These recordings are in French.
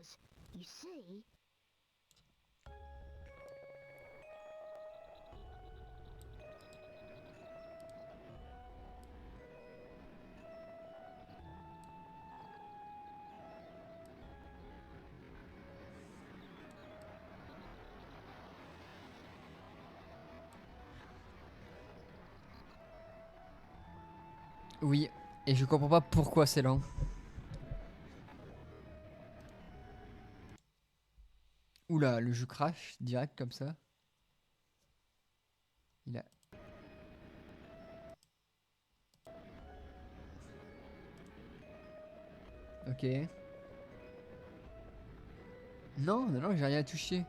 was. You see? Oui, et je comprends pas pourquoi c'est lent. Oula, le jeu crash direct comme ça. Il a... Ok. Non, non, non, j'ai rien touché.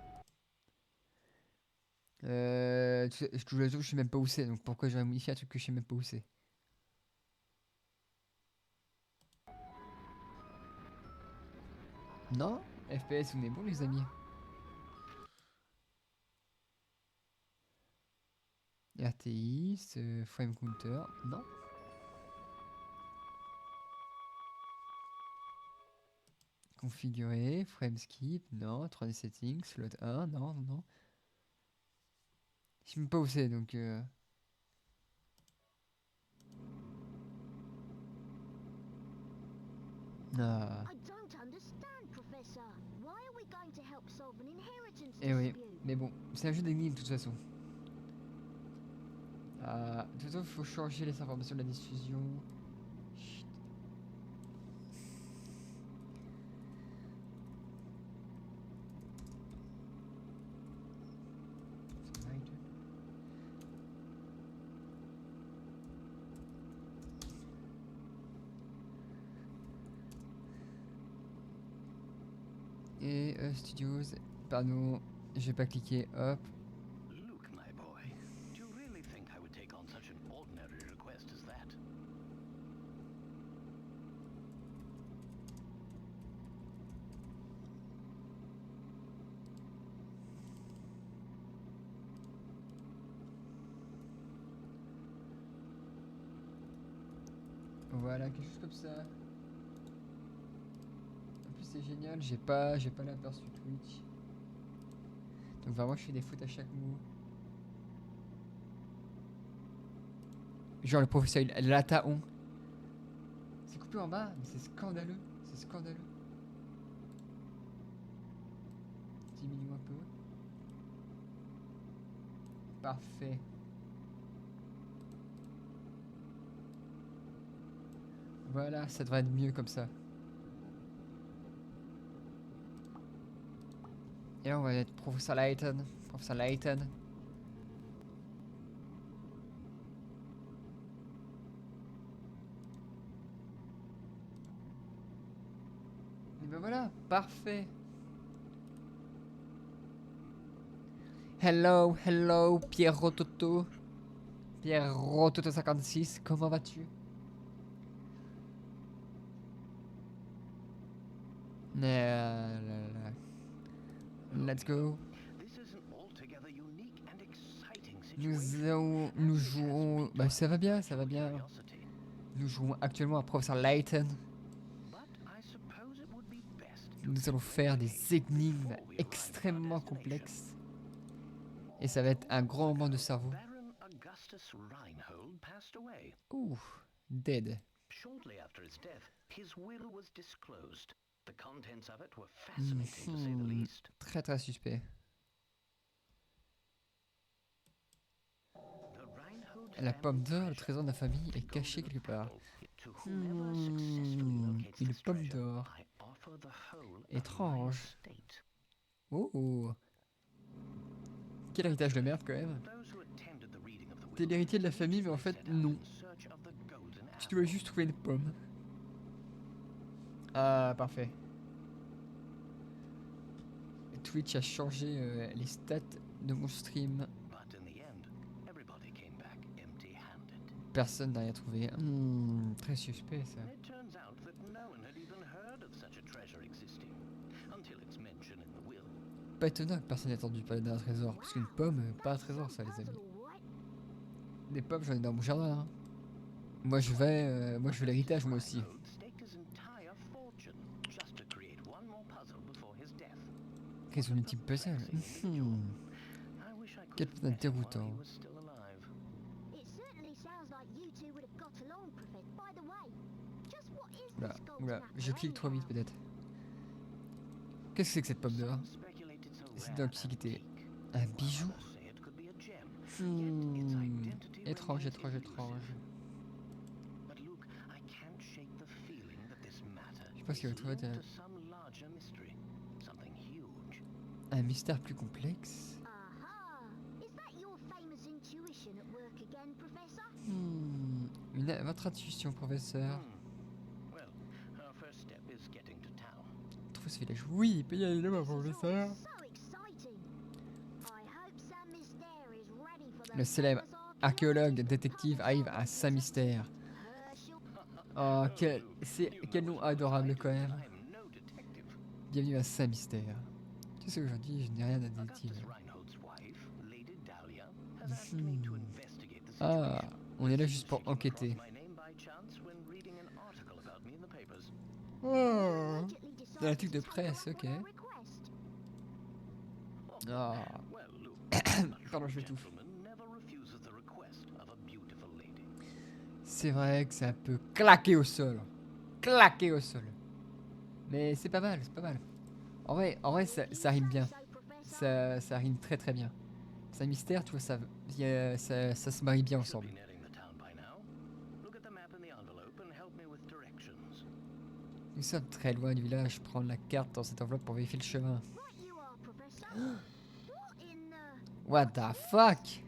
Je te jure, je sais même pas où c'est, donc pourquoi j'aurais modifié un truc que je sais même pas où c'est? Non, FPS, on est bon les amis. RTX, frame counter, non. Configurer, frame skip, non. 3D settings, slot 1, non, non, non. Je sais même pas où c'est, donc... Ah. I don't understand, Professor. Why are we going to help solve an inheritance Eh oui, dispute? mais bon, c'est un jeu d'énigmes de toute façon. De toute façon, il faut changer les informations de la diffusion. Chut. Et Studios, pardon, j'ai pas cliqué, hop. Luke, my boy, do you really think I would take on such an ordinary request as that? Voilà, quelque chose comme ça. En plus, c'est génial, j'ai pas l'aperçu Twitch. Donc vraiment, je fais des fautes à chaque mot. Genre le professeur, il Lataon. C'est coupé en bas, mais c'est scandaleux. C'est scandaleux. Diminue un peu. Parfait. Voilà, ça devrait être mieux comme ça. Et là, on va être professeur Layton. Professeur Layton. Et ben voilà, parfait. Hello, hello, Pierre Rototo. Pierre Rototo 56, comment vas-tu? Let's go. This is an altogether unique and exciting Nous jouons... Bah ça va bien, ça va bien. curiosity. Nous jouons actuellement à professeur Layton. But I suppose it would be best to Nous allons faire des énigmes extrêmement complexes. Et ça va être un grand moment de cerveau. Baron Augustus Reinhold passed away. Ouh, dead. Shortly after his death, his will was disclosed. The contents of it were fascinating to say the least. Très très suspect. The Reinhold La pomme family d'or, le treasure, trésor de la famille, the est caché golden quelque part. apple. To whomever successfully locates Une this pomme treasure, d'or. I offer the whole of my Étrange. estate. Oh, quel héritage de merde quand même. Those who attended the reading of the T'es will l'héritier de la famille, mais en fait, set out non. in search of the golden Tu dois apple. juste trouver une pomme. Ah, parfait. Twitch a changé les stats de mon stream. But in the end, everybody came back empty-handed. Personne n'a rien trouvé. Très suspect ça. And it turns out that no one had even heard of such a treasure existing until it's mentioned in the will. Pas étonnant que personne n'ait entendu parler d'un trésor. Parce qu'une pomme, pas un trésor ça les amis. Des pommes j'en ai dans mon jardin. Hein. Moi je veux l'héritage moi aussi. Reinhold staked his entire fortune just to create one more puzzle before Résolu le type puzzle. Quel putain de déroutant. It certainly sounds like you two would have got along, Professor. By the way, just what is Oula, this gold oula, snapper je clique trop vite anyhow? peut-être. Qu'est-ce que c'est que cette pomme dehors? C'est d'antiquité. Un bijou? Étrange, étrange, étrange. Je pense qu'il va trouver un mystère plus complexe. Aha! Is that your famous intuition at work again, Professor? Votre intuition, professeur. Trouve ce village. Oui, il peut y aller là-bas, professeur. So exciting. I hope Sam Mystère is ready for the Le célèbre famous archéologue détective arrive à Saint-Mystère. Herschel. Oh, quel nom adorable quand même. Bienvenue à Saint-Mystère. Tu sais, aujourd'hui, je n'ai rien à détective. Ah, on est là juste pour enquêter. Oh, Immediately dans decided l'article de to take presse, up ok. on our request. Ah, pardon, je m'étouffe. C'est vrai que ça peut claquer au sol. Claquer au sol. Mais c'est pas mal, c'est pas mal. En vrai ça rime bien. So, Professor, Ça rime très très bien. C'est un mystère, tu vois, ça se marie bien ensemble. Nous sommes très loin du village. Prendre la carte dans cette enveloppe pour vérifier le chemin. right you are, Professor. What in the... What the fuck?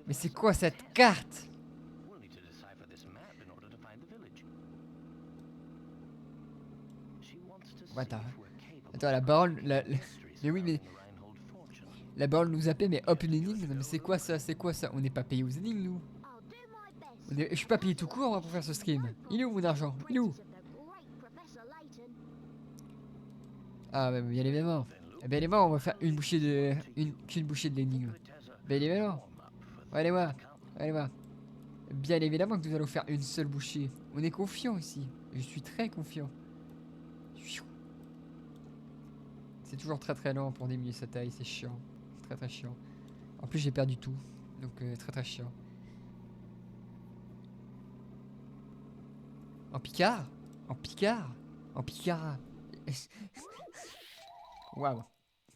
Mais c'est quoi cette carte? What the... Attends, la baronne... Mais oui, mais... La baronne nous appelle, mais hop, une énigme. Non, mais c'est quoi ça? C'est quoi ça? On n'est pas payé aux énigmes, nous. I'll do my best. Je suis pas payé tout court, moi, pour faire ce stream. Il est où mon argent? Il est où? Of the great Professor Layton. Ah, bah, bien évidemment. Bien évidemment, on va faire une bouchée de... qu'une bouchée de l'énigme. Bien évidemment. Allez voir. Allez voir. Bien évidemment que nous allons faire une seule bouchée. On est confiant ici. Je suis très confiant. C'est toujours très très lent pour diminuer sa taille, c'est chiant. Très très chiant. En plus j'ai perdu tout. Donc très très chiant. En picard? En picard? En picard? Waouh.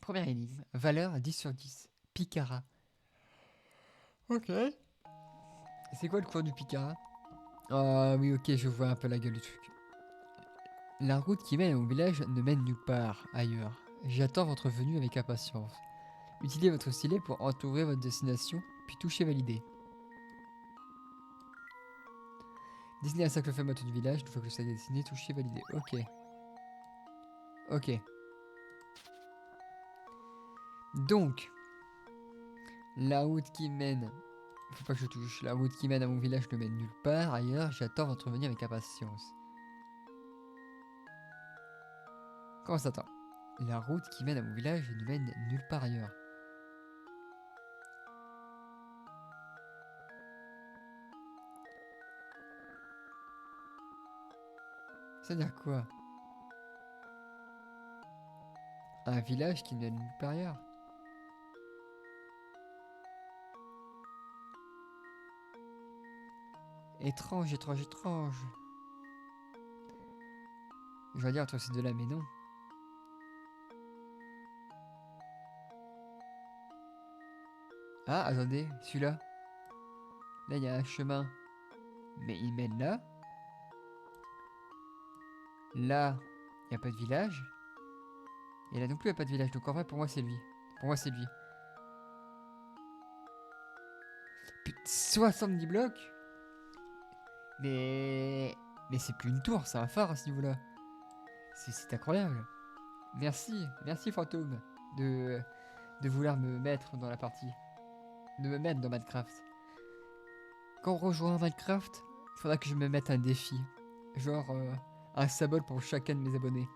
Première énigme. Valeur 10 sur 10. Picara. Ok. C'est quoi le cours du Picara? Ah oui, ok, je vois un peu la gueule du truc. La route qui mène au village ne mène nulle part ailleurs. J'attends votre venue avec impatience. Utilisez votre stylet pour entourer votre destination, puis touchez valider. Dessinez un cercle fermé autour du village, une fois que ça est dessiné, touchez valider. Ok. Ok. Donc, la route qui mène... Faut pas que je touche. La route qui mène à mon village ne mène nulle part ailleurs. J'attends votre venue avec impatience. Comment ça attend? La route qui mène à mon village ne mène nulle part ailleurs. C'est-à-dire quoi? Un village qui ne mène nulle part ailleurs? Étrange, étrange, étrange. Je vais dire entre ces deux-là, mais non. Ah, attendez, celui-là. Là, il y a un chemin. Mais il mène là. Là, il n'y a pas de village. Et là non plus, il n'y a pas de village. Donc en vrai, pour moi, c'est lui. Pour moi, c'est lui. Putain, 70 blocs. Mais c'est plus une tour, c'est un phare à ce niveau-là. C'est incroyable. Merci fantôme de vouloir me mettre dans la partie. De me mettre dans Minecraft. Quand on rejoint Minecraft, il faudra que je me mette un défi. Genre un symbole pour chacun de mes abonnés.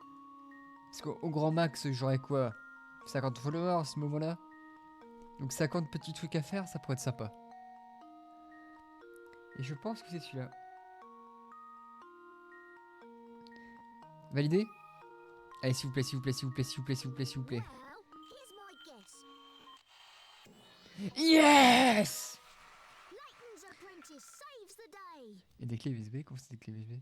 Parce qu'au grand max, j'aurais quoi? 50 followers à ce moment-là. Donc 50 petits trucs à faire, ça pourrait être sympa. Et je pense que c'est celui-là. Validé? Allez, s'il vous plaît, s'il vous plaît, s'il vous plaît, s'il vous plaît, s'il vous plaît, s'il vous plaît. Well, here's my guess. Yes! Layton's apprentice saves the day. Et des clés USB? Comment c'est des clés USB?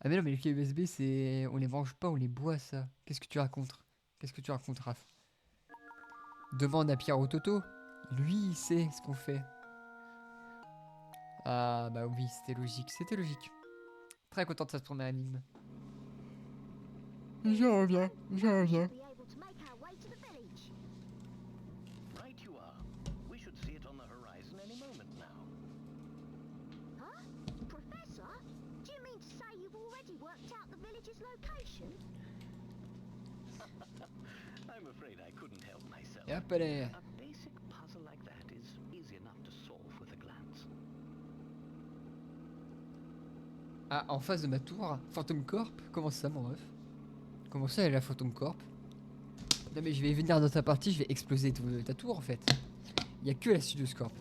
Ah mais non, mais les clés USB, c'est... On les mange pas, on les boit, ça. Qu'est-ce que tu racontes? Qu'est-ce que tu racontes, Raph? Demande à Pierre Toto. Lui, il sait ce qu'on fait. Ah bah oui, c'était logique, c'était logique. Très content de cette première énigme. Je reviens, je reviens. Be able to make our way to the village. Right you are. We should see it on the horizon any moment now. Huh? Professor? Do you mean to say you've already worked out the village's location? I'm afraid I couldn't help myself. Et hop, allez. A basic puzzle like that is easy enough to solve with a glance. Ah, en face de ma tour, Phantom Corp? Comment ça, mon ref? Comment ça, elle est la Phantom Corp? Non mais je vais venir dans ta partie, je vais exploser ta tour en fait. Il y a que la Studios Corp.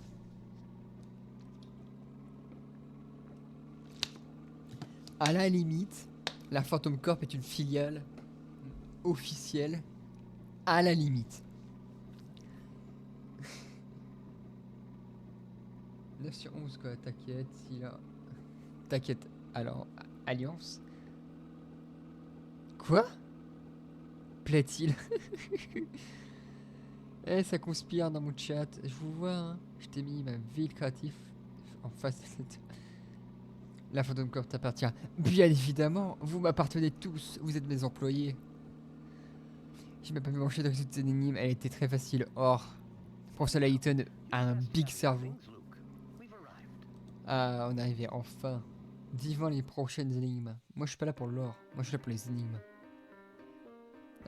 À la limite, la Phantom Corp est une filiale officielle. À la limite. 9 sur 11 quoi, t'inquiète, il a... T'inquiète, alors, Alliance. Quoi? Plaît-il? Eh, ça conspire dans mon chat. Je vous vois, hein. Je t'ai mis ma ville créative en face de cette... La Phantom Corp t'appartient. Bien évidemment, vous m'appartenez tous. Vous êtes mes employés. J'ai même pas pu m'enchaîner dans toute cette énigme. Elle était très facile. Or, Professeur Layton a un big cerveau. Ah, on est arrivé enfin. Vivant les prochaines énigmes. Moi, je suis pas là pour l'or. Moi, je suis là pour les énigmes.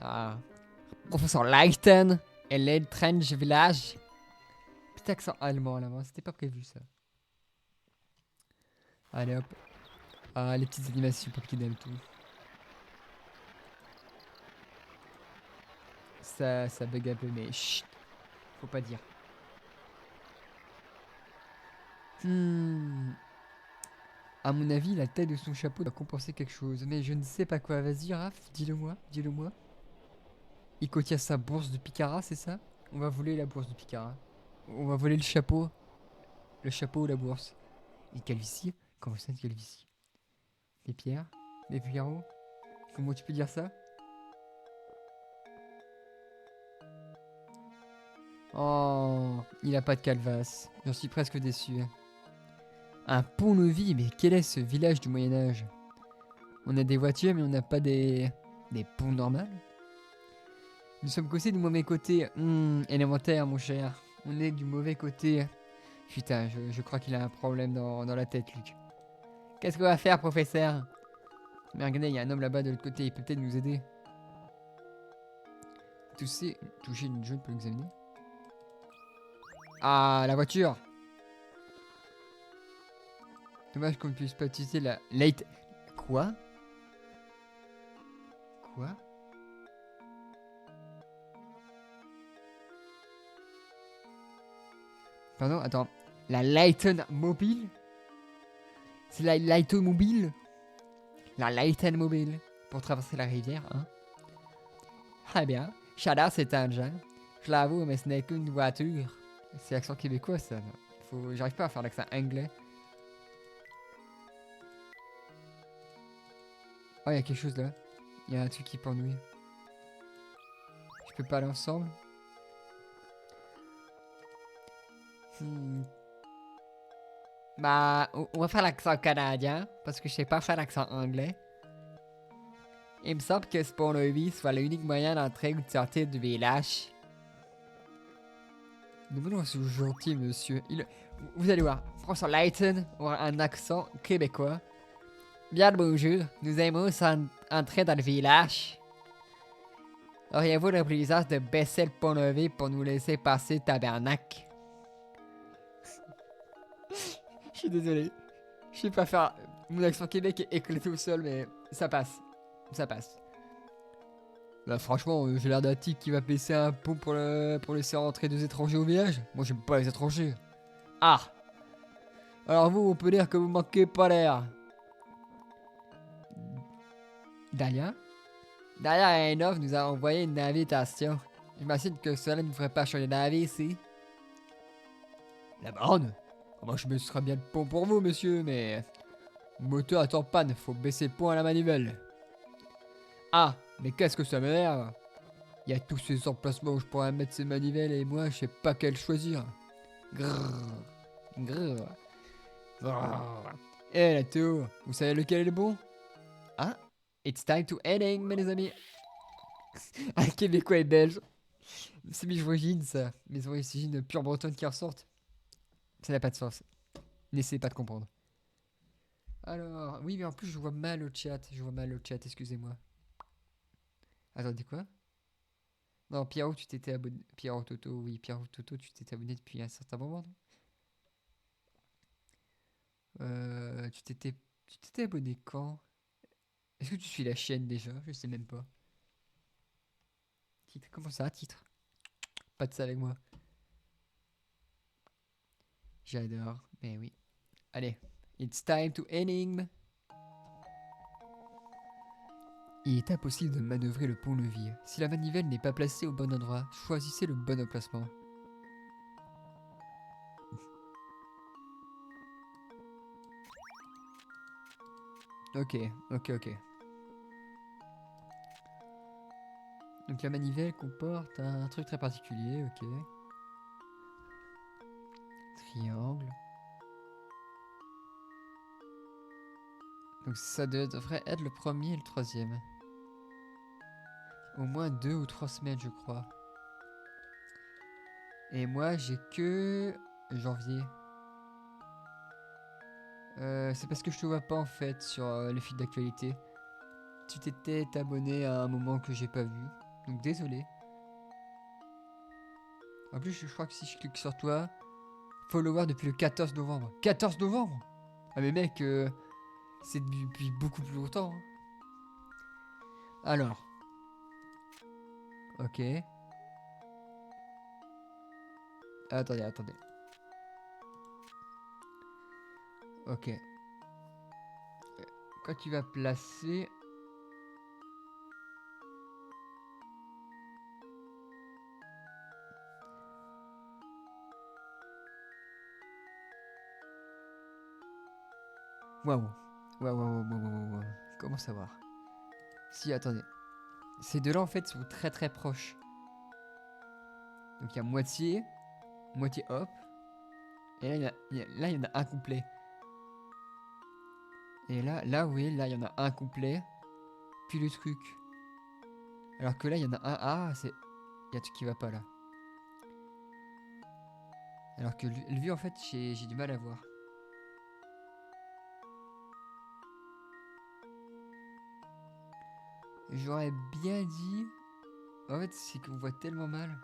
Ah. Professeur Layton et l'Eltrange Village. Petit accent allemand à l'avant. C'était pas prévu, ça. Allez, hop. Ah, les petites animations pour qu'il aime tout. Ça bug un peu, mais chut. Faut pas dire. À mon avis, la taille de son chapeau doit compenser quelque chose, mais je ne sais pas quoi. Vas-y, Raph, dis-le moi, dis-le moi. Il contient sa bourse de Picara, c'est ça? On va voler la bourse de Picara. On va voler le chapeau. Le chapeau ou la bourse. Et calvitie? Comment ça, une calvitie? Les pierres? Les Figaro? Comment tu peux dire ça? Oh, il a pas de calvas. J'en suis presque déçu. Un pont-levis, mais quel est ce village du Moyen-Âge? On a des voitures, mais on n'a pas des ponts normaux. Nous sommes causés du mauvais côté. Élémentaire, mon cher. On est du mauvais côté. Putain, je crois qu'il a un problème dans la tête, Luc. Qu'est-ce qu'on va faire, professeur? Mais regardez, il y a un homme là-bas de l'autre côté. Il peut peut-être nous aider. Toucher une jaune pour l'examiner. Ah, la voiture! Dommage qu'on ne puisse pas utiliser la light. Quoi? Quoi? Pardon, attends. La Layton Mobile? C'est la Layton Mobile? La Layton Mobile. Pour traverser la rivière, hein? Très bien. J'adore cet engin. Je l'avoue, mais ce n'est qu'une voiture. C'est l'accent québécois, ça. J'arrive pas à faire l'accent anglais. Oh, il y a quelque chose là. Il y a un truc qui pendouille. Je peux pas aller ensemble. Bah, on va faire l'accent canadien. Parce que je sais pas faire l'accent anglais. Il me semble que ce pont-levis soit l'unique moyen d'entrer ou de sortir du village. Demandons à ce gentil monsieur. Vous allez voir, François Layton aura un accent québécois. Bien le bonjour, nous aimons entrer dans le village. Auriez-vous la plaisance de baisser le pont-levis pour nous laisser passer, tabernacle? Je suis désolé. Je sais pas faire mon accent québécois éclaté au sol, mais ça passe. Ça passe. Là, franchement, j'ai l'air d'un type qui va baisser un pont pour laisser rentrer deux étrangers au village. Moi, j'aime pas les étrangers. Ah! Alors vous, on peut dire que vous manquez pas l'air. Dahlia? D'ailleurs, Aenov nous a envoyé une invitation. J'imagine que cela ne ferait pas changer d'avis ici. La borne? Moi, je me serais bien le pont pour vous, monsieur, mais... Le moteur est en panne, faut baisser le pont à la manivelle. Ah, mais qu'est-ce que ça m'énerve? Il y a tous ces emplacements où je pourrais mettre ces manivelles et moi, je sais pas quel choisir. Grrr. Grrr. Grrr. Eh, la Théo, vous savez lequel est le bon? Ah, it's time to ending, mes amis. Un Québécois et belge. C'est mes origines, ça. Mes origines pure bretonne qui ressortent. Ça n'a pas de sens. N'essayez pas de comprendre. Alors, oui, mais en plus, je vois mal le chat. Je vois mal le chat, excusez-moi. Attendez, quoi? Non, Pierrot, tu t'étais abonné. Pierrot Toto, oui, Pierrot Toto, tu t'étais abonné depuis un certain moment, non? Tu t'étais abonné quand? Est-ce que tu suis la chaîne déjà? Je sais même pas. Titre, comment ça, titre? Pas de ça avec moi. J'adore, mais oui. Allez, it's time to ending. Il est impossible de manœuvrer le pont-levis. Si la manivelle n'est pas placée au bon endroit, choisissez le bon emplacement. Ok, ok. Donc la manivelle comporte un truc très particulier, ok. Triangle. Donc ça devrait être le premier et le troisième. Au moins 2 ou 3 semaines, je crois. Et moi, j'ai que janvier. C'est parce que je te vois pas en fait sur le fil d'actualité. Tu t'étais abonné à un moment que j'ai pas vu. Donc désolé. En plus, je crois que si je clique sur toi, follower depuis le 14 novembre. 14 novembre? Ah mais mec, c'est depuis beaucoup plus longtemps. Hein. Alors. Ok. Attendez. Ok. Quand tu vas placer... Waouh. Comment savoir? Si, attendez. Ces deux-là, en fait, sont très très proches. Donc il y a moitié hop. Et là, il y en a un complet. Et oui, là, il y en a un complet. Puis le truc. Alors que là, il y en a un. Ah, c'est... Il y a un truc qui va pas, là. Alors que lui, en fait, j'ai du mal à voir. J'aurais bien dit... En fait, c'est qu'on voit tellement mal.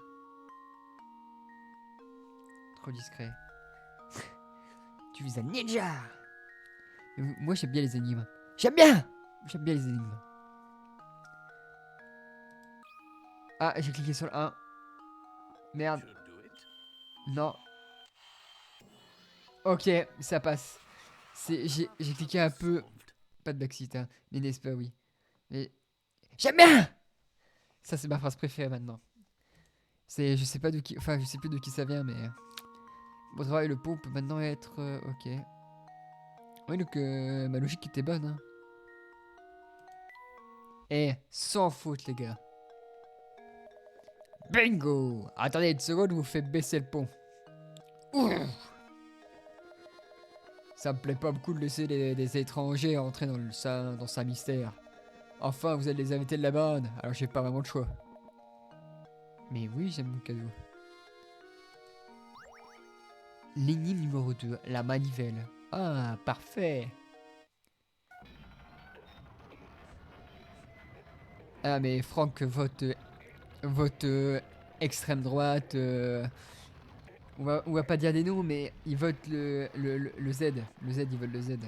Trop discret. Tu vis un ninja! Moi, j'aime bien les énigmes. J'aime bien les énigmes. Ah, j'ai cliqué sur le 1. Merde. Non. Ok, ça passe. J'ai cliqué un peu... Pas de backseat, hein. Mais n'est-ce pas, oui. Mais... J'aime bien! Ça, c'est ma phrase préférée maintenant. Je sais pas de qui... Enfin, je sais plus de qui ça vient, mais... Mon travail, le pot peut maintenant être... ok. Oui, donc ma logique était bonne, hein. Eh, sans faute, les gars. Bingo! Attendez une seconde, vous faites baisser le pont. Ouh. Ça me plaît pas beaucoup de laisser des étrangers entrer dans sa mystère. Enfin, vous êtes les invités de la bande, alors j'ai pas vraiment le choix. Mais oui, j'aime mon cadeau. L'énigme numéro 2, la manivelle. Ah, parfait. Ah, mais Franck vote extrême droite. On va pas dire des noms, mais il vote le Z. Le Z, il vote le Z.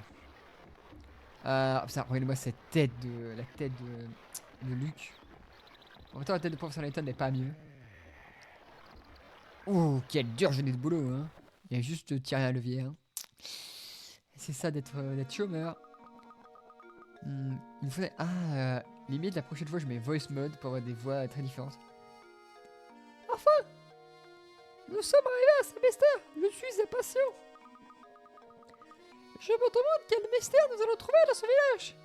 Ah, putain, regardez-moi cette tête la tête de Luc. En même temps, la tête de Professeur Layton n'est pas mieux. Ouh, quelle dure journée de boulot, hein. Il y a juste tiré un levier, hein. C'est ça d'être chômeur. Il faudrait... Ah, Limite, la prochaine fois, je mets voice mode pour avoir des voix très différentes. Enfin, nous sommes arrivés à ce mystère. Je suis impatient. Je me demande quel mystère nous allons trouver dans ce village.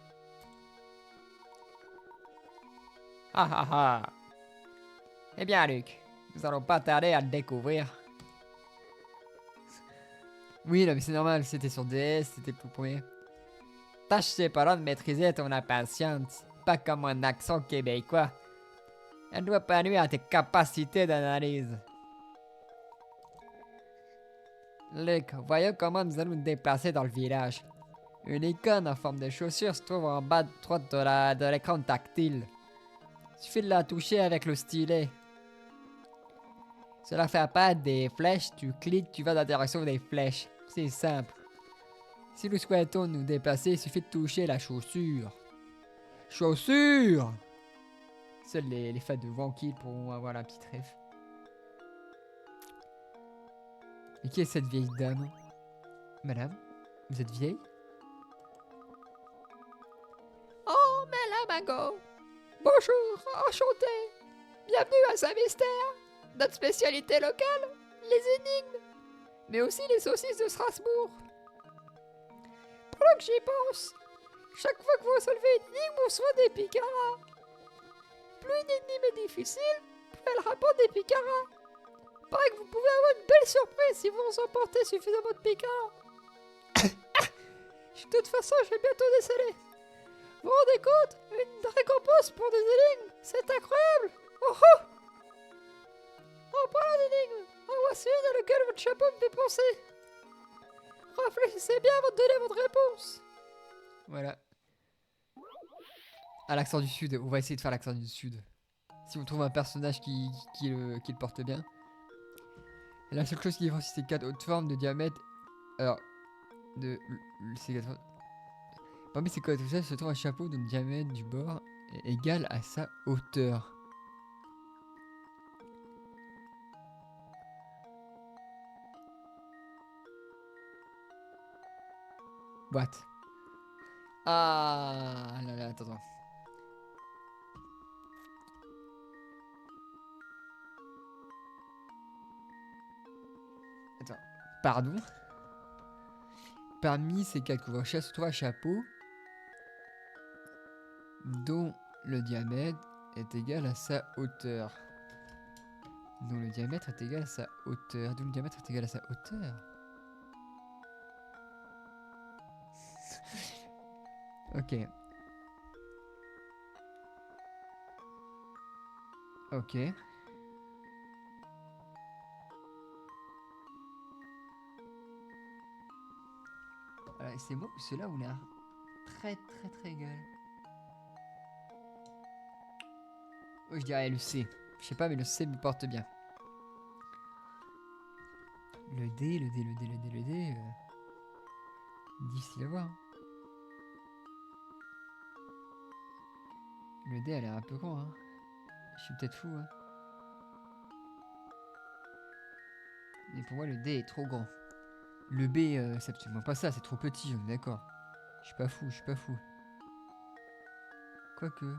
Ah ah ah. Eh bien, Luc, nous allons pas tarder à le découvrir. Oui, non, mais c'est normal, c'était sur DS, c'était pour le premier. Tâche cependant de maîtriser ton impatience, pas comme un accent québécois. Elle ne doit pas nuire à tes capacités d'analyse. Luc, voyons comment nous allons nous déplacer dans le village. Une icône en forme de chaussure se trouve en bas de droite de l'écran tactile. Suffit de la toucher avec le stylet. Cela fait apparaître des flèches, tu cliques, tu vas dans la direction des flèches. C'est simple. Si nous souhaitons nous déplacer, il suffit de toucher la chaussure. Chaussure! Seuls les fans de Wankill pourront avoir la petite rêve. Et qui est cette vieille dame? Madame, vous êtes vieille? Oh, Madame Mago! Bonjour, enchanté! Bienvenue à Saint-Mystère! Notre spécialité locale, les énigmes, mais aussi les saucisses de Strasbourg. Pendant que j'y pense, chaque fois que vous soulevez une énigme, on reçoit des picaras. Plus une énigme est difficile, plus elle rapporte des picaras. Paraît que vous pouvez avoir une belle surprise si vous en emportez suffisamment de picaras. De toute façon, je vais bientôt déceler. Vous vous rendez compte? Une récompense pour des énigmes, c'est incroyable. Oh oh! En parlant d'énigmes, en voici une à laquelle votre chapeau me fait penser. Réfléchissez bien avant de donner votre réponse. Voilà. À l'accent du sud, on va essayer de faire l'accent du sud. Si on trouve un personnage qui le porte bien. Et la seule chose qui différencie ces quatre hautes formes de diamètre. Alors. Ces quatre formes. Parmi ces quatre formes se trouve un chapeau dont le diamètre du bord est égal à sa hauteur. What? Ah là là, attends. Attends. Pardon? Parmi ces quatre couverts se trouve un chapeau dont le diamètre est égal à sa hauteur. Dont le diamètre est égal à sa hauteur. Dont le diamètre est égal à sa hauteur. Ok. Ok. Voilà, c'est moi ou ceux-là ont l'air très égal. Oh, je dirais le C. Je sais pas, mais le C me porte bien. Le D. Difficile à voir. Le D a l'air un peu grand, hein. Je suis peut-être fou, hein. Mais pour moi, le D est trop grand. Le B, c'est absolument pas ça, c'est trop petit, on est d'accord. Je suis pas fou. Quoique.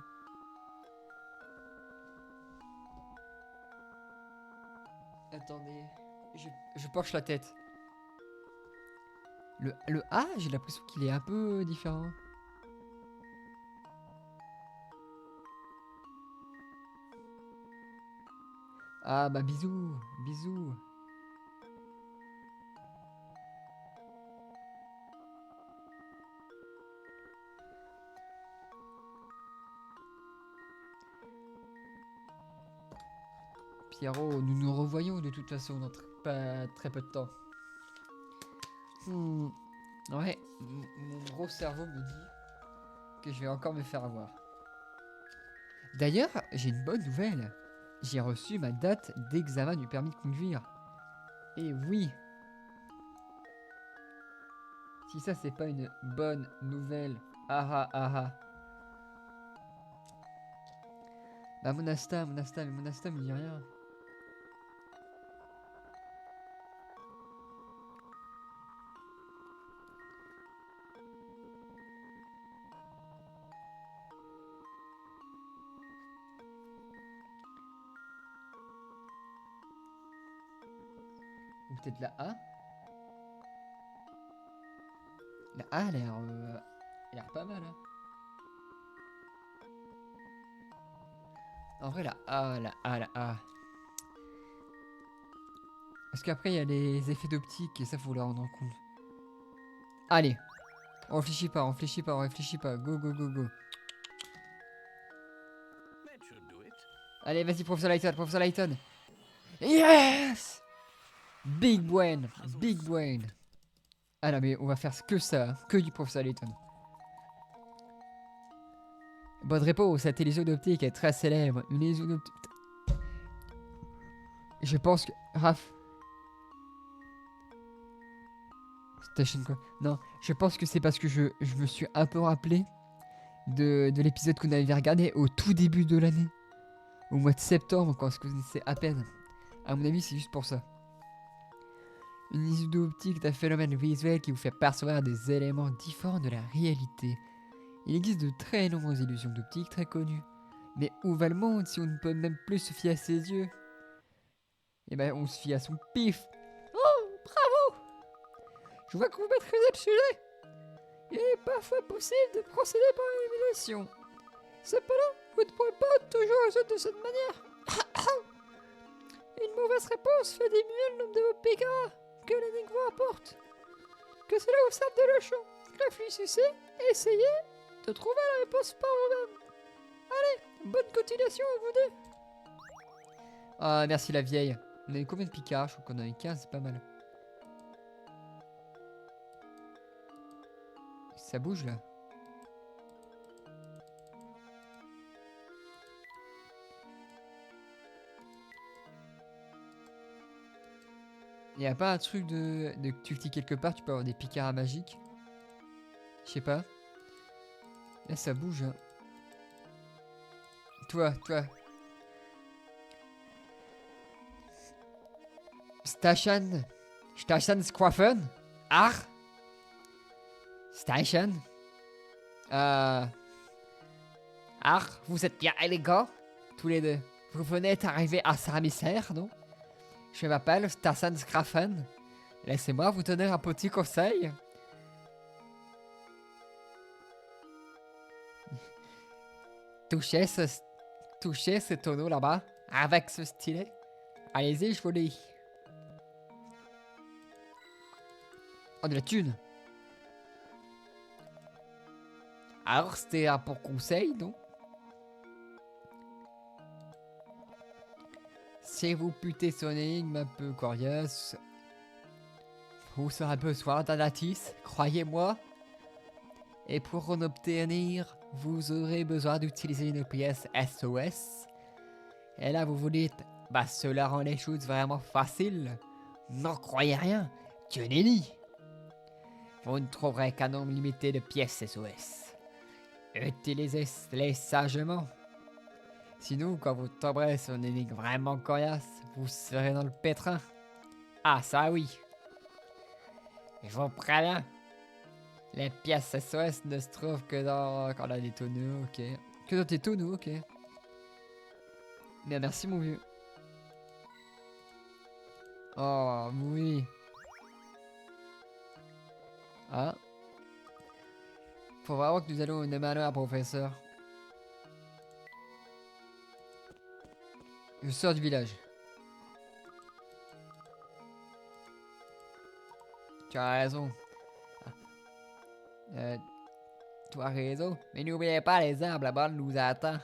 Attendez, je penche la tête. Le A, j'ai l'impression qu'il est un peu différent. Ah bah bisous. Pierrot, nous nous revoyons de toute façon dans pas très peu de temps. Ouais, mon gros cerveau me dit que je vais encore me faire avoir. D'ailleurs, j'ai une bonne nouvelle. J'ai reçu ma date d'examen du permis de conduire. Et oui. Si ça c'est pas une bonne nouvelle. Ah ah ah ah. Bah Monasta me dit rien. Ou peut-être la A. La A a l'air pas mal. Hein. En vrai, la A, la A, la A. Parce qu'après, il y a les effets d'optique et ça, faut les rendre compte. Allez. On réfléchit pas, on réfléchit pas, on réfléchit pas. Go, go, go, go. That should do it. Allez, vas-y, professeur Layton, professeur Layton. Yes! Big brain, big brain. Ah non, mais on va faire que ça, hein, que du professeur Layton. Bonne réponse, cette illusion d'optique est très célèbre. Une illusion d'optique. Je pense que. Raph. Station quoi? Non, je pense que c'est parce que je me suis un peu rappelé de l'épisode qu'on avait regardé au tout début de l'année. Au mois de septembre, quand on se connaissait à peine. À mon avis, c'est juste pour ça. Une illusion d'optique est un phénomène visuel qui vous fait percevoir des éléments différents de la réalité. Il existe de très nombreuses illusions d'optique très connues. Mais où va le monde si on ne peut même plus se fier à ses yeux? Eh ben, on se fie à son pif. Oh, bravo! Je vois que vous maîtrisez le sujet. Il est parfois possible de procéder par élimination. Cependant, vous ne pouvez pas toujours résoudre de cette manière. Une mauvaise réponse fait diminuer le nombre de vos PK que l'énigme vous apporte. Que cela vous serve de leçon. Réfléchissez et essayez de trouver la réponse par vous-même. Allez, bonne continuation à vous deux. Ah, merci la vieille. On a eu combien de picards? Je crois qu'on en a eu 15, c'est pas mal. Ça bouge là. Y a pas un truc de que tu cliques quelque part, tu peux avoir des picards magiques? Je sais pas. Là ça bouge. Hein. Toi. Station Squaffen? Ar? Station? Ar, vous êtes bien élégants, tous les deux. Vous venez d'arriver à Saint-Misère, non? Je m'appelle Station Squaffen. Laissez-moi vous donner un petit conseil. Touchez ce tonneau là-bas, avec ce stylet. Allez-y, je vous lis. Oh, de la thune. Alors, c'était un bon conseil, non? Si vous butez son énigme un peu curieuse, vous aurez besoin d'un indice, croyez-moi. Et pour en obtenir, vous aurez besoin d'utiliser une pièce SOS. Et là, vous vous dites, bah cela rend les choses vraiment faciles. N'en croyez rien, que nenni. Vous ne trouverez qu'un nombre limité de pièces SOS. Utilisez-les sagement. Sinon, quand vous tomberez sur une énigme vraiment coriace, vous serez dans le pétrin. Ah, ça oui. Je vous préviens. Les pièces SOS ne se trouvent que dans... quand on a des tonneaux, ok. Que dans tes tonneaux, ok. Mais merci mon vieux. Oh, oui. Ah. Faut vraiment que nous allons demander à un professeur. Je sors du village. Tu as raison. Tu as raison. Mais n'oubliez pas, les arbres là-bas nous attendent.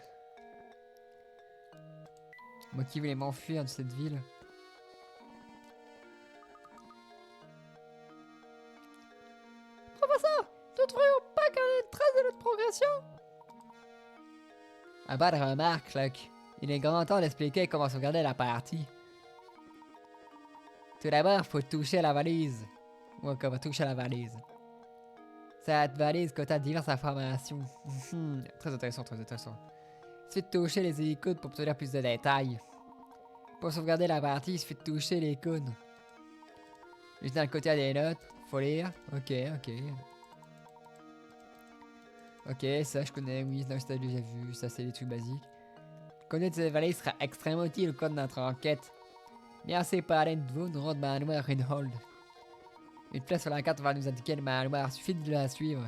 Moi qui voulais m'enfuir de cette ville. Professeur, nous ne trouvons pas qu'il y ait une trace de notre progression. Ah bah de remarque, Chuck. Il est grand temps d'expliquer comment sauvegarder la partie. Tout d'abord, faut toucher la valise. Ou encore toucher la valise. Cette valise contient diverses informations. Très intéressant, très intéressant. Il suffit de toucher les icônes pour obtenir plus de détails. Pour sauvegarder la partie, il suffit de toucher l'icône. Juste dans le côté des notes, faut lire. Ok. Ok, ça je connais, oui, ça j'ai déjà vu, ça c'est des trucs basiques. Connaître ces valises sera extrêmement utile au cours de notre enquête. Merci parrain de vous, nous de manoir Reinhold. Une place sur la carte va nous indiquer le manoir, suffit de la suivre.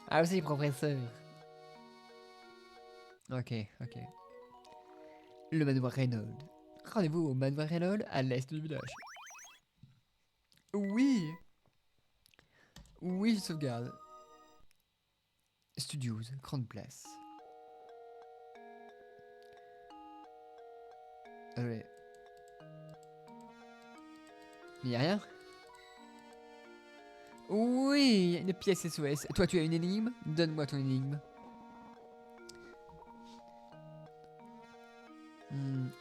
Ah aussi, professeur. Ok, ok. Le manoir Reinhold. Rendez-vous au manoir Reinhold à l'est du village. Oui. Oui, je sauvegarde. Studios, grande place. Ouais. Mais y'a rien. Oui, une pièce SOS. Toi, tu as une énigme? Donne-moi ton énigme.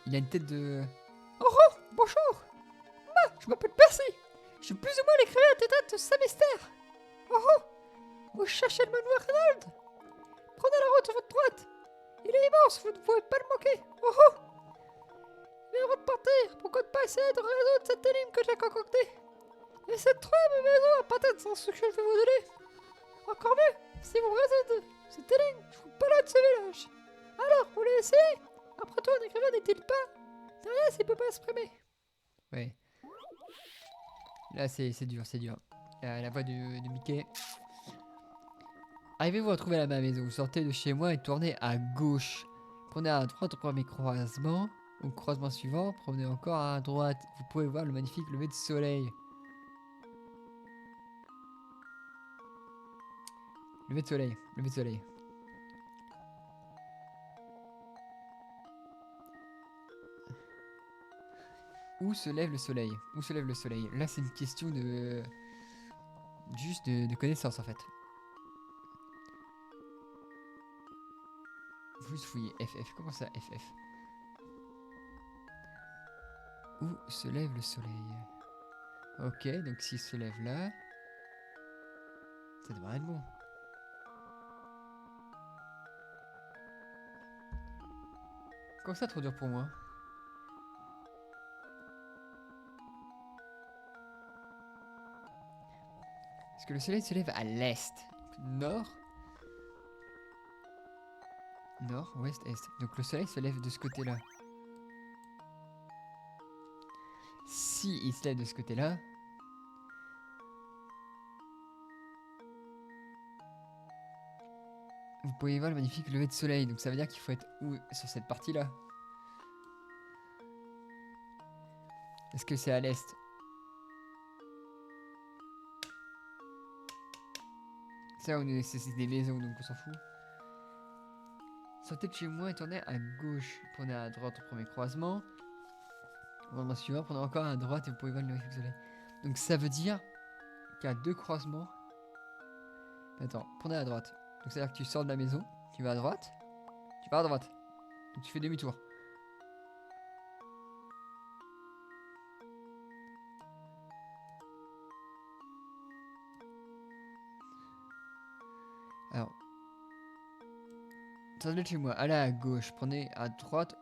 Il a une tête de... Oh, oh, bonjour. Je m'appelle Percy. Je suis plus ou moins l'écrivain de tête de Saint-Mystère. Oh, oh, vous cherchez le manoir Reynolds? Prenez la route à votre droite. Il est immense, vous ne pouvez pas le manquer. Oh, oh. Mais avant de partir, pourquoi ne pas essayer de résoudre cette énigme que j'ai concoctée? Essayez de trouver mes maisons à partir de ce que je vais vous donner. Encore mieux, si vous résoudre cette énigme, je vous balade ce village. Alors, vous voulez essayer? Après tout, un écrivain n'est-il pas rien s'il peut pas exprimer? Ouais. Là, c'est dur, c'est dur. La voix de Mickey. Arrivez-vous à trouver ma maison? Vous sortez de chez moi et tournez à gauche. Prenez à droite au premier croisement. Au croisement suivant, prenez encore à droite. Vous pouvez voir le magnifique lever de soleil. Lever de soleil, lever de soleil. Où se lève le soleil? Où se lève le soleil? Là, c'est une question de... Juste de connaissance, en fait. Juste fouiller. FF. Comment ça, FF? Où se lève le soleil? Ok, donc s'il se lève là... Ça devrait être bon. Comment ça, trop dur pour moi? Est-ce que le soleil se lève à l'est? Nord? Nord, ouest, est. Donc le soleil se lève de ce côté-là. Si il se lève de ce côté-là... Vous pouvez voir le magnifique lever de soleil. Donc ça veut dire qu'il faut être où sur cette partie-là? Est-ce que c'est à l'est? Ça, c'est des maisons, donc on s'en fout. Sortez de chez moi et tournez à gauche. Prenez à droite au premier croisement. Au moment suivant, prenez encore à droite et vous pouvez voir le magnifique soleil. Donc ça veut dire qu'il y a deux croisements. Attends, prenez à droite. Donc c'est-à-dire que tu sors de la maison, tu vas à droite, tu pars à droite. Donc tu fais demi-tour. Alors, sortez de chez moi, allez à gauche, prenez à droite.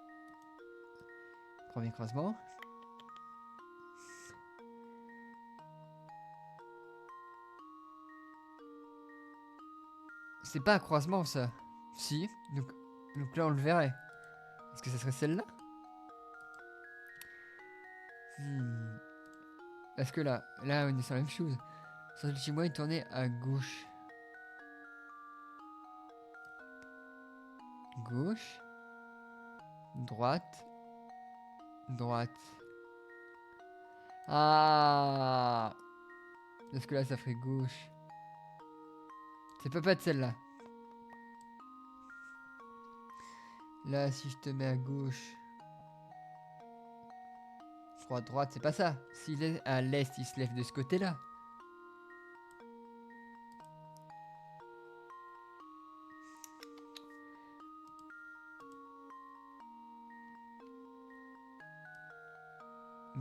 Premier croisement. C'est pas un croisement ça. Si, donc là on le verrait. Est-ce que ça serait celle-là? Est-ce que là on est sur la même chose. Sortez de chez moi et tournez à gauche. Gauche. Droite. Droite. Ah! Est-ce que là ça ferait gauche? Ça peut pas être celle-là. Là, si je te mets à gauche. Droite, droite, c'est pas ça. S'il est à l'est, il se lève de ce côté-là.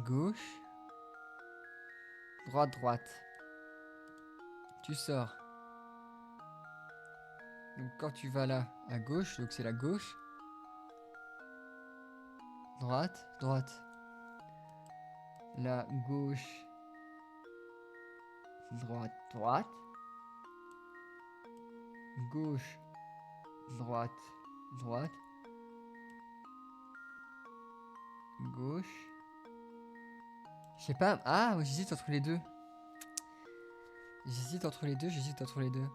Gauche. Droite, droite. Tu sors. Donc quand tu vas là, à gauche, donc c'est la gauche. Droite, droite. Là, gauche. Droite, droite. Gauche. Droite, droite. Gauche. Je sais pas. Ah, j'hésite entre les deux. J'hésite entre les deux, j'hésite entre les deux.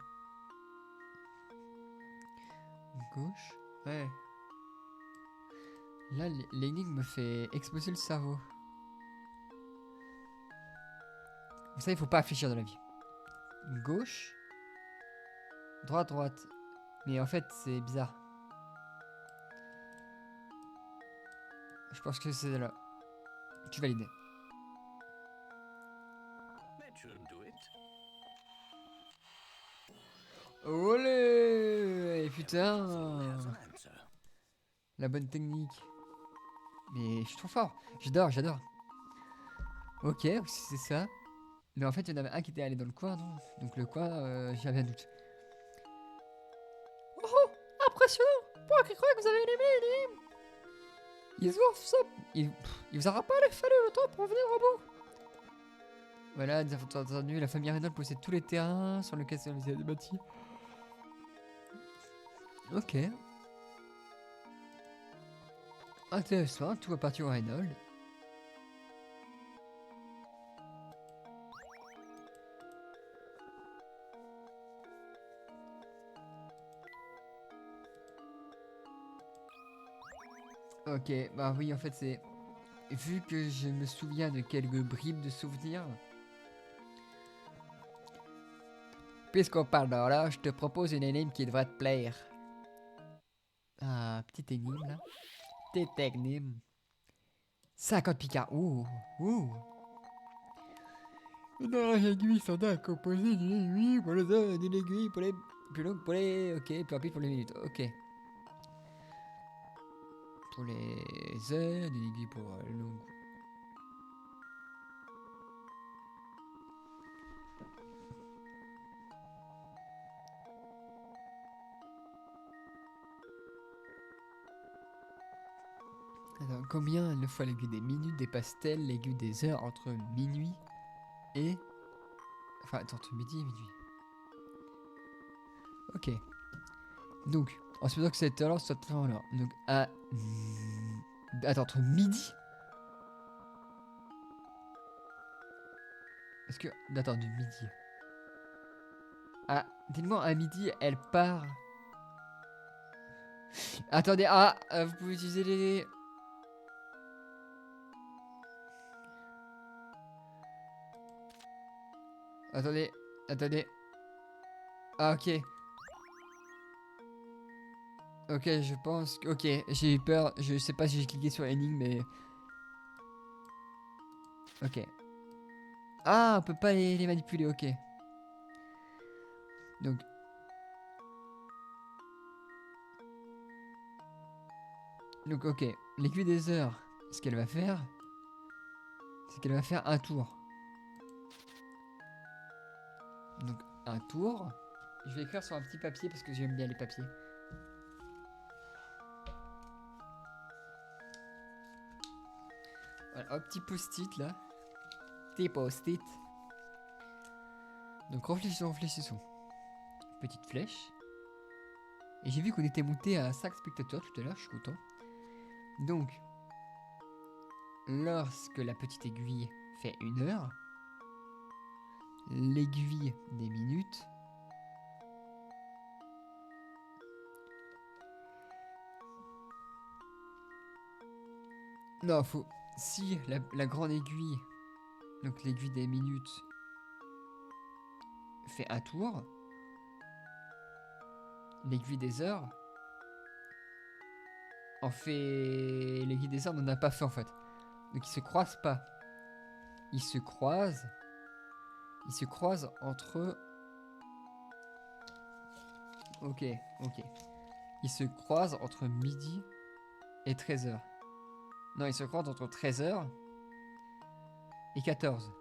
Gauche. Ouais. Là, l'énigme me fait exploser le cerveau. Vous savez, il faut pas réfléchir dans la vie. Gauche. Droite, droite. Mais en fait, c'est bizarre. Je pense que c'est là. Tu valides. That should do it. Olé! Putain! Has an answer. La bonne technique. Mais je suis trop fort. J'adore, j'adore. Ok, c'est ça. Mais en fait, il y en avait un qui était allé dans le coin, non? Donc le coin, j'avais un doute. Oh, oh, impressionnant! Pour qui croit que vous avez aimé l'énigme? Il vous aura pas fallu le temps pour venir au bout. Voilà, nous avons entendu, la famille Reynolds possède tous les terrains sur lesquels vous avez bâti. Ok. Intéressant, tout va partir au Reynolds. Ok, bah oui, en fait, c'est... Vu que je me souviens de quelques bribes de souvenirs... Puisqu'on parle de là, je te propose une énigme qui devrait te plaire. Ah, petite énigme, là. Petite énigme. 50 picards. Ouh, ouh. Dans l'aiguille standard composée d'une aiguille pour les heures, d'une aiguille pour les... Plus longue pour les... Ok, plus rapide pour les minutes. Ok. Pour les heures, d'une aiguille pour longue... Alors, combien une fois l'aiguille des minutes dépasse-t-elle l'aiguille des heures entre minuit et... Enfin, entre midi et minuit. Ok. Donc, en se faisant que cette heure-là, cette heure-là. Donc, à... Attends, entre midi... Est-ce que... Attends, du midi... Ah, dites-moi, à midi, elle part... Attendez, vous pouvez utiliser les... Attendez, attendez. Ah, ok. Ok, je pense que... Ok, j'ai eu peur. Je sais pas si j'ai cliqué sur énigme, mais... Ok. Ah, on peut pas les manipuler, ok. Donc... Donc, ok. L'aiguille des heures, ce qu'elle va faire... C'est qu'elle va faire un tour. Donc, un tour. Je vais écrire sur un petit papier parce que j'aime bien les papiers. Voilà, un petit post-it là. Petit post-it. Donc, réfléchissons, réfléchissons. Petite flèche. Et j'ai vu qu'on était monté à 5 spectateurs tout à l'heure, je suis content. Donc, lorsque la petite aiguille fait 1 heure, l'aiguille des minutes non, faut... Si la grande aiguille, donc l'aiguille des minutes, fait un tour, l'aiguille des heures en fait... L'aiguille des heures n'en a pas fait en fait. Donc ils se croisent pas. Ils se croisent entre... Ok, ok. Ils se croisent entre midi et 13h. Non, ils se croisent entre 13h et 14.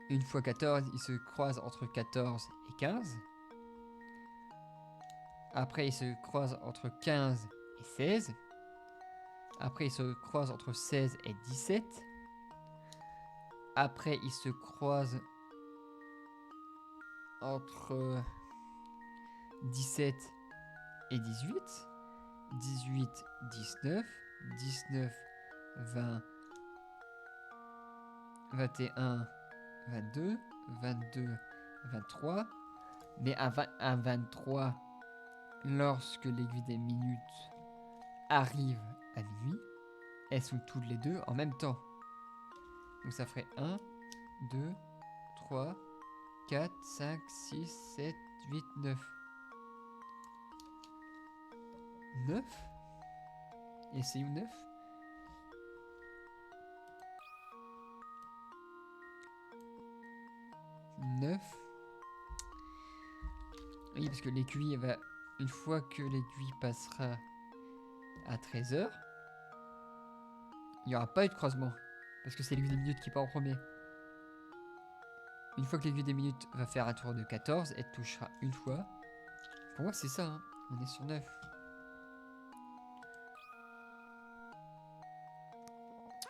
Une fois 14, ils se croisent entre 14 et 15. Après, ils se croisent entre 15 et 16. Après, ils se croisent entre 16 et 17. Après, ils se croisent entre 17 et 18. 18, 19. 19, 20, 21, 22, 22, 23. Mais à 23, lorsque l'aiguille des minutes arrive à minuit, elles sont toutes les deux en même temps. Donc ça ferait 1, 2, 3, 4, 5, 6, 7, 8, 9. 9 ? Et c'est où 9 ? Oui, parce que l'aiguille va... Une fois que l'aiguille passera à 13h, il n'y aura pas eu de croisement. Parce que c'est l'aiguille des minutes qui part en premier. Une fois que l'aiguille des minutes va faire un tour de 14, elle touchera une fois. Pour moi, c'est ça, hein. On est sur 9.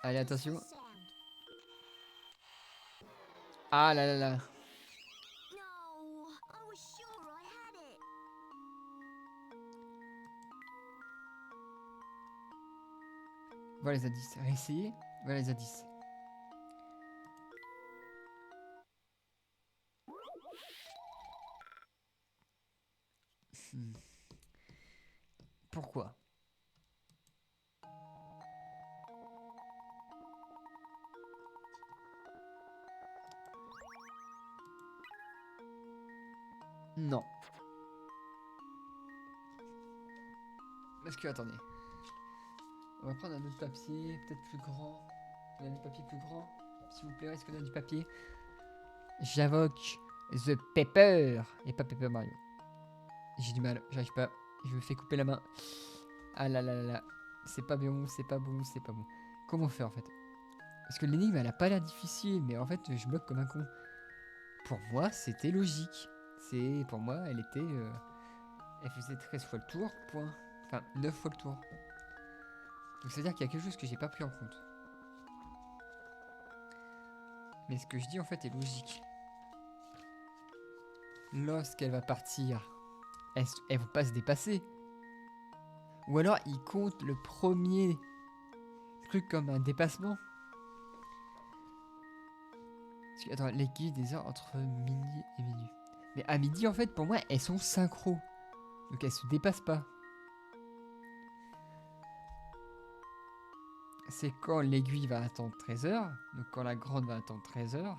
Allez, What does attention. this sound? Ah là là là. No, I was sure I had it. Voilà les indices. Réessayez. Voilà les indices. Hmm. Pourquoi ? Non. Parce que, attendez. On va prendre un autre papier, peut-être plus grand. On a du papier plus grand. S'il vous plaît, est-ce qu'on a du papier ? J'invoque The Pepper. Et pas Pepper Mario. J'ai du mal, j'arrive pas. Je me fais couper la main. Ah là là là là. C'est pas bon, c'est pas bon, c'est pas bon. Comment faire en fait ? Parce que l'énigme elle a pas l'air difficile, mais en fait je bloque comme un con. Pour moi c'était logique. Pour moi elle était... elle faisait 13 fois le tour, point. Enfin 9 fois le tour. Donc c'est à dire qu'il y a quelque chose que j'ai pas pris en compte. Mais ce que je dis en fait est logique. Lorsqu'elle va partir, elles vont pas se dépasser. Ou alors il compte le premier truc comme un dépassement. Parce que, attends, l'aiguille des heures entre midi et minuit. Mais à midi, en fait, pour moi, elles sont synchro. Donc elles se dépassent pas. C'est quand l'aiguille va attendre 13h. Donc quand la grande va attendre 13h.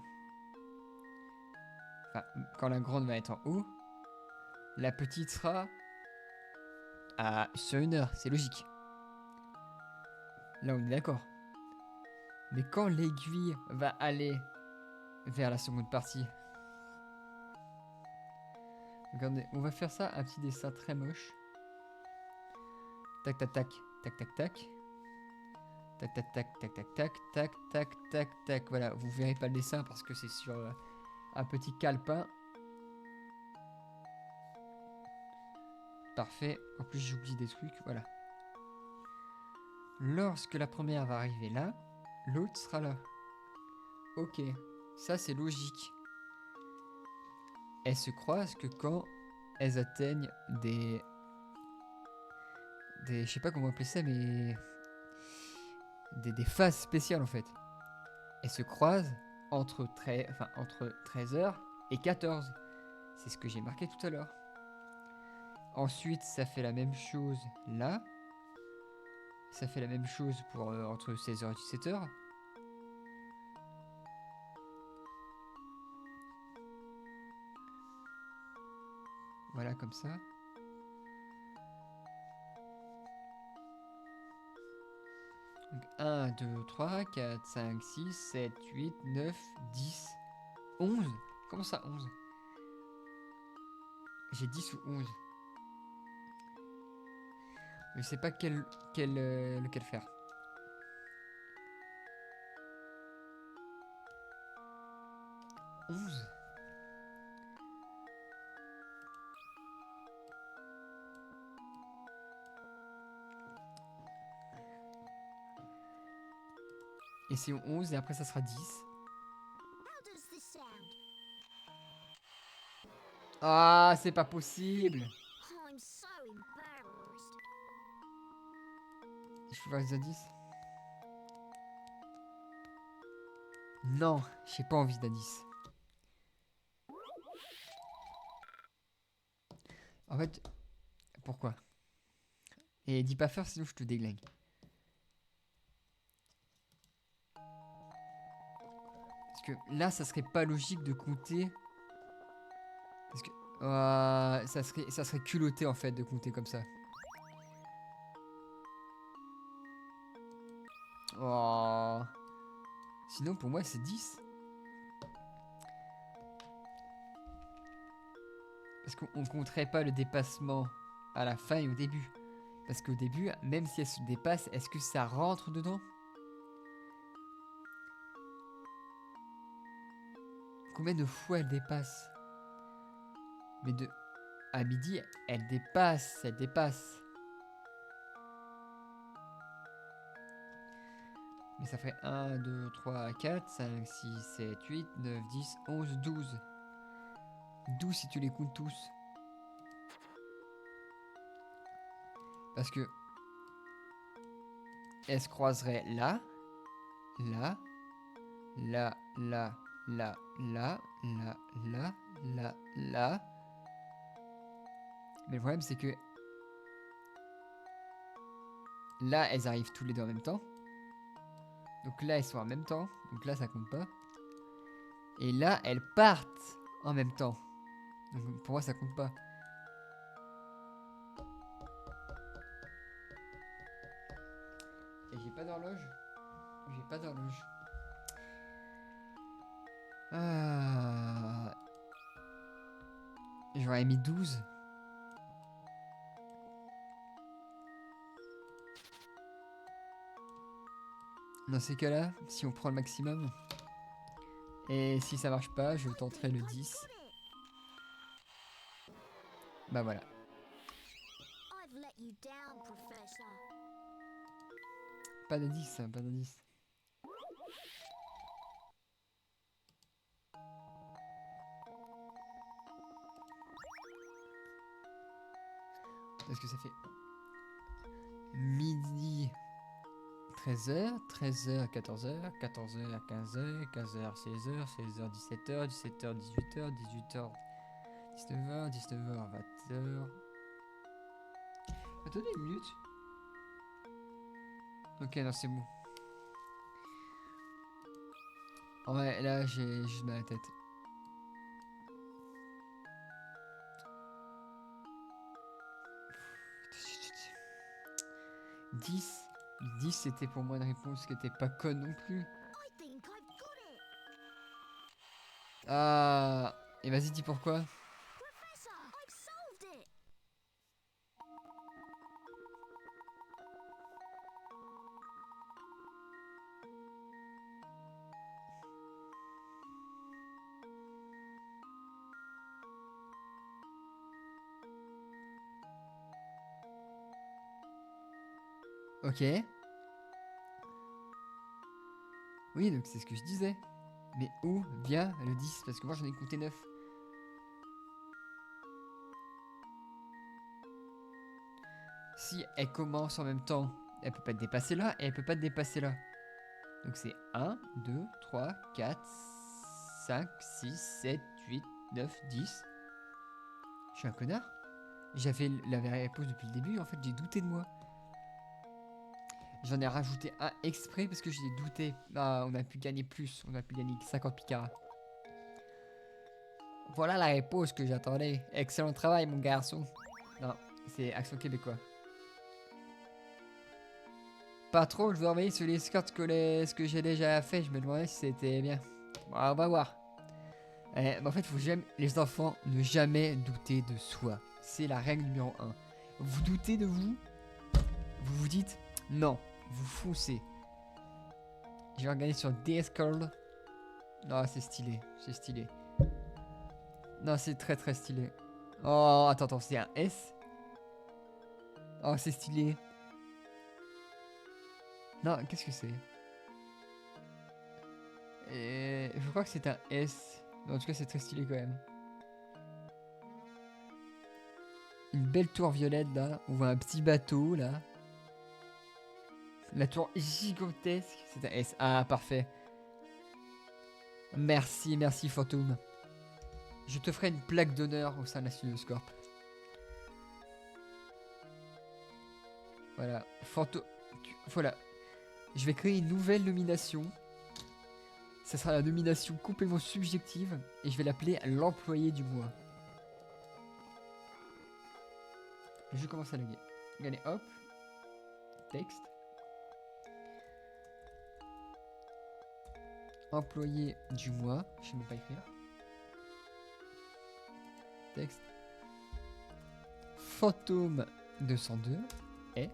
Enfin, quand la grande va être en haut. La petite sera sur 1h. C'est logique. Là, on est d'accord. Mais quand l'aiguille va aller vers la seconde partie. Regardez, on va faire ça, un petit dessin très moche. Tac, tac, tac, tac, tac, tac. Tac, tac, tac, tac, tac, tac, tac, tac, tac, tac. Voilà, vous verrez pas le dessin parce que c'est sur un petit calepin. Parfait. En plus, j'oublie des trucs. Voilà. Lorsque la première va arriver là, l'autre sera là. Ok. Ça, c'est logique. Elles se croisent que quand elles atteignent je sais pas comment appeler ça, mais des phases spéciales en fait. Elles se croisent entre 13h et 14. C'est ce que j'ai marqué tout à l'heure. Ensuite, ça fait la même chose là. Ça fait la même chose pour entre 16h et 17h. Voilà, comme ça. Donc 1, 2, 3, 4, 5, 6, 7, 8, 9, 10, 11. Comment ça, 11 ? J'ai 10 ou 11. Je sais pas lequel faire. « 11 ». Et c'est 11 et après ça sera 10. How does this sound? Ah, c'est pas possible. I'm so embarrassed. Je peux voir les indices? Non, j'ai pas envie d'indices. En fait, pourquoi? Et dis pas faire, sinon je te déglingue. Parce que là, ça serait pas logique de compter. Parce que ça serait culotté en fait de compter comme ça. Oh. Sinon, pour moi, c'est 10. Parce qu'on compterait pas le dépassement à la fin et au début. Parce qu'au début, même si elle se dépasse, est-ce que ça rentre dedans? Combien de fois elle dépasse? Mais de... À midi, elle dépasse, elle dépasse. Mais ça ferait 1, 2, 3, 4, 5, 6, 7, 8, 9, 10, 11, 12. 12 si tu les comptes tous. Parce que... Elle se croiserait là, là, là, là, là, là, là, là, là, là. Mais le problème, c'est que... Là, elles arrivent tous les deux en même temps. Donc là, elles sont en même temps. Donc là, ça compte pas. Et là, elles partent en même temps. Donc pour moi, ça compte pas. Et j'ai pas d'horloge. J'ai pas d'horloge. Ah. J'aurais mis 12. Dans ces cas-là, si on prend le maximum. Et si ça marche pas, je tenterai le 10. Bah voilà. I've let you down, Professor. Pas d'indice, pas d'indice. Est-ce que ça fait midi 13h, 13h 14h, 14h 15h, 15h 16h, 16h 17h, 17h 18h, 18h 19h, 19h 20h. Attendez une minute. Ok, non, c'est bon. Ouais, là, j'ai juste mal à la tête. « 10 » 10, c'était pour moi une réponse qui était pas conne non plus. I think I've got it. Ah, et vas-y, dis pourquoi. Professor, I've solved it. Ok. Oui, donc c'est ce que je disais. Mais où vient le 10? Parce que moi j'en ai compté 9. Si elle commence en même temps, elle peut pas te dépasser là et elle peut pas te dépasser là. Donc c'est 1, 2, 3, 4, 5, 6, 7, 8, 9, 10. Je suis un connard. J'avais la réponse depuis le début, en fait j'ai douté de moi. J'en ai rajouté un exprès parce que j'ai douté. Ah, on a pu gagner plus, on a pu gagner 50 picards. Voilà la réponse que j'attendais. Excellent travail mon garçon. Non, c'est accent québécois. Pas trop, je veux revenir sur les skirts ce que j'ai déjà fait. Je me demandais si c'était bien. Bon, on va voir. Mais en fait, faut jamais, les enfants, ne jamais douter de soi. C'est la règle numéro 1. Vous doutez de vous, vous vous dites non, vous foncez. Je vais regarder sur DS Curl. Non, c'est stylé, c'est stylé. Non, c'est très très stylé. Oh, attends, c'est un S. Oh, c'est stylé. Non, qu'est-ce que c'est? Je crois que c'est un S. Mais en tout cas, c'est très stylé quand même. Une belle tour violette là. On voit un petit bateau là. La tour gigantesque. C'est un S. Ah, parfait. Merci, merci Fantôme. Je te ferai une plaque d'honneur au sein de la Studioscorp. Voilà. Voilà. Je vais créer une nouvelle nomination. Ça sera la nomination complètement subjective. Et je vais l'appeler l'employé du mois. Je commence à loguer. Allez, hop. Texte. Employé du mois. Je ne sais même pas écrire. Texte. Fantôme 202 est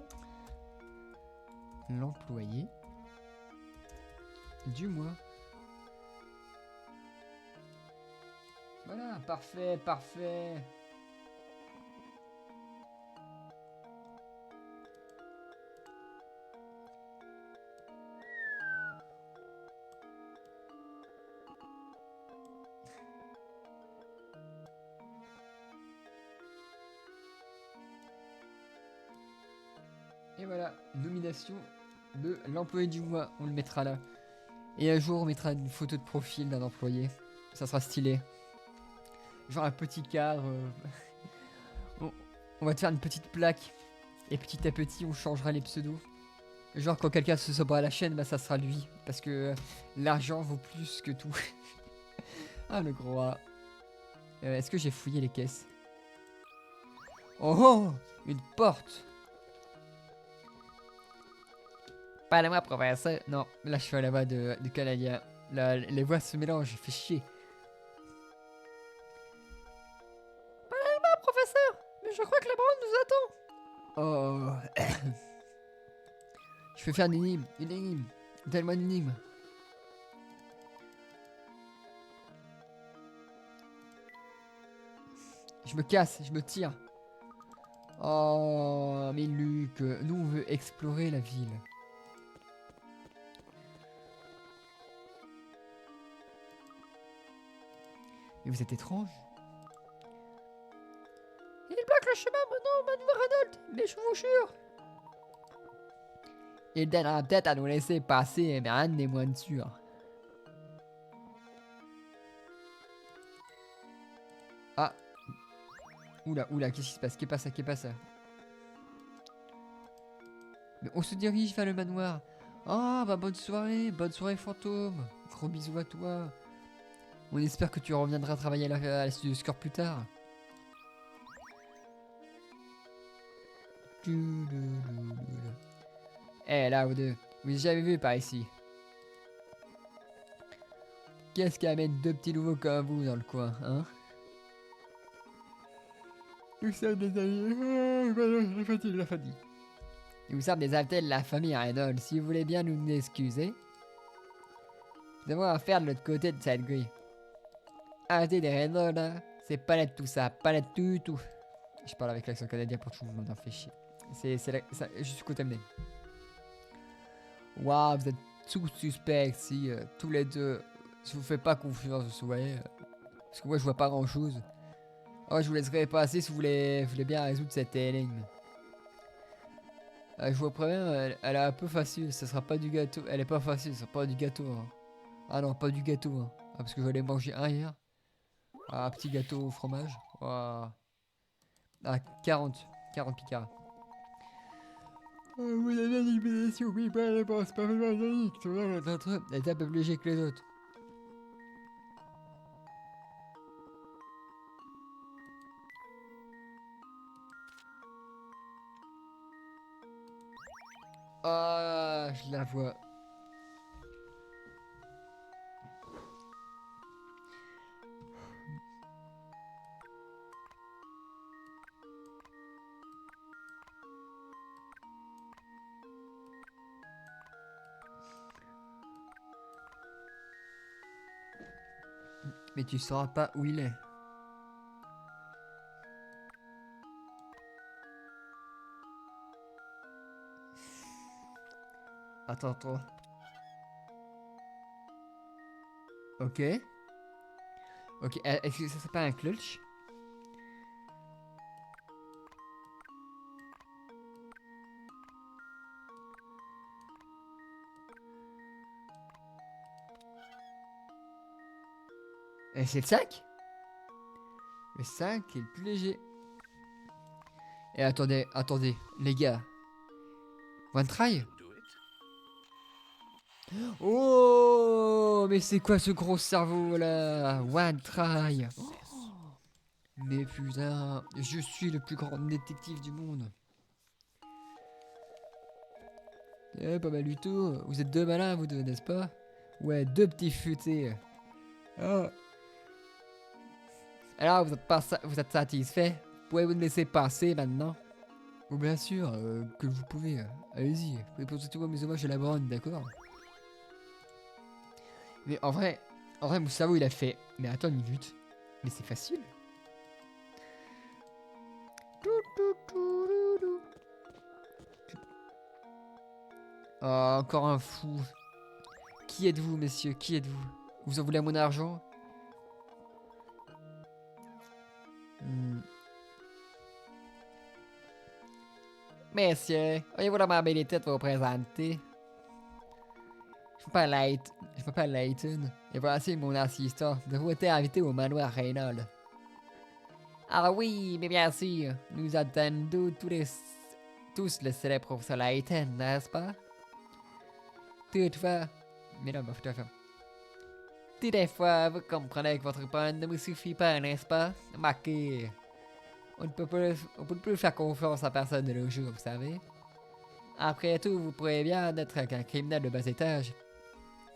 l'employé du mois. Voilà, parfait, parfait. Et voilà, nomination de l'employé du mois, on le mettra là. Et un jour on mettra une photo de profil d'un employé, ça sera stylé. Genre un petit cadre, on va te faire une petite plaque, et petit à petit on changera les pseudos. Genre quand quelqu'un se saura à la chaîne, bah ça sera lui, parce que l'argent vaut plus que tout. Ah le gros A. Est-ce que j'ai fouillé les caisses? Oh, oh, une porte. Pas à moi, professeur. Non, là je suis à la voix de Canadien. Là, les voix se mélangent, fait chier. Pas à moi, professeur. Mais je crois que la baronne nous attend. Oh. Je vais faire une énigme. Une énigme. Donne-moi une énigme. Je me casse, je me tire. Oh, mais Luc, nous on veut explorer la ville. Mais vous êtes étrange. Il bloque le chemin, maintenant, Mademoiselle Reynolds. Mais je vous jure. Il donnera peut-être à nous laisser passer, mais rien n'est moins sûr. Ah. Oula, oula, qu'est-ce qui se passe? Qu'est pas ça? Mais on se dirige vers le manoir. Ah, bah bonne soirée fantôme. Gros bisous à toi. On espère que tu reviendras travailler à la Studioscorp plus tard. Eh là, vous deux, vous avez jamais vu par ici. Qu'est-ce qui amène deux petits nouveaux comme vous dans le coin, hein? Nous sommes des amis. La famille. Nous sommes des invités de la famille Reynolds. Si vous voulez bien nous excuser, nous avons affaire de l'autre côté de cette grille. Arrêtez des Reynolds, hein. C'est pas net tout ça, pas net du tout. Je parle avec l'accent canadien pour tout le monde, en fait chier. Je suis contaminé. Waouh, vous êtes tous suspects si tous les deux. Si vous faites pas confiance, vous voyez. Parce que moi je vois pas grand chose. Oh, je vous laisserai passer si vous voulez bien résoudre cette énigme. Je vous préviens, elle est un peu facile, ça sera pas du gâteau. Elle est pas facile, ça sera pas du gâteau. Hein. Ah non, pas du gâteau. Hein. Ah, parce que je vais aller manger un hier. Ah, un petit gâteau au fromage. Wow. Ah, 40 picards. Vous avez l'élimination, oui, pas la réponse, pas vraiment logique. L'autre est un peu plus léger que les autres. Ah, je la vois. Mais tu sauras pas où il est. Attends. Ok. Ok, est-ce que ça s'appelle un clutch? Et c'est le 5? Le 5 est le plus léger. Et attendez, attendez, les gars. One try? Do it. Oh, mais c'est quoi ce gros cerveau là? One try. Mais putain, je suis le plus grand détective du monde. Eh, pas mal du tout. Vous êtes deux malins, vous deux, n'est-ce pas? Ouais, deux petits futés. Oh. Alors, vous êtes, pas vous êtes satisfait? Pouvez-vous me laisser passer maintenant? Oh, bien sûr, que vous pouvez. Allez-y, vous pouvez poser tous vos mes hommages à la bonne, d'accord? Mais en vrai, mon cerveau, il a fait. Mais attends une minute. Mais c'est facile. Oh, encore un fou. Qui êtes-vous, messieurs? Qui êtes-vous? Vous en voulez mon argent? Hmm. Messieurs, auriez-vous l'amabilité de vous présenter? Je m'appelle Layton, et voici mon assistant. Vous été invité au manoir Reynolds. Ah oui, mais bien sûr, nous attendons tous le célèbre professeur Layton, n'est-ce pas? Toutefois, mais non, tout à fait. Toutefois, vous comprenez que votre panne ne me suffit pas, n'est-ce pas? Marquez. On ne peut plus faire confiance à personne de nos jours, vous savez. Après tout, vous pourriez bien être qu'un criminel de bas étage.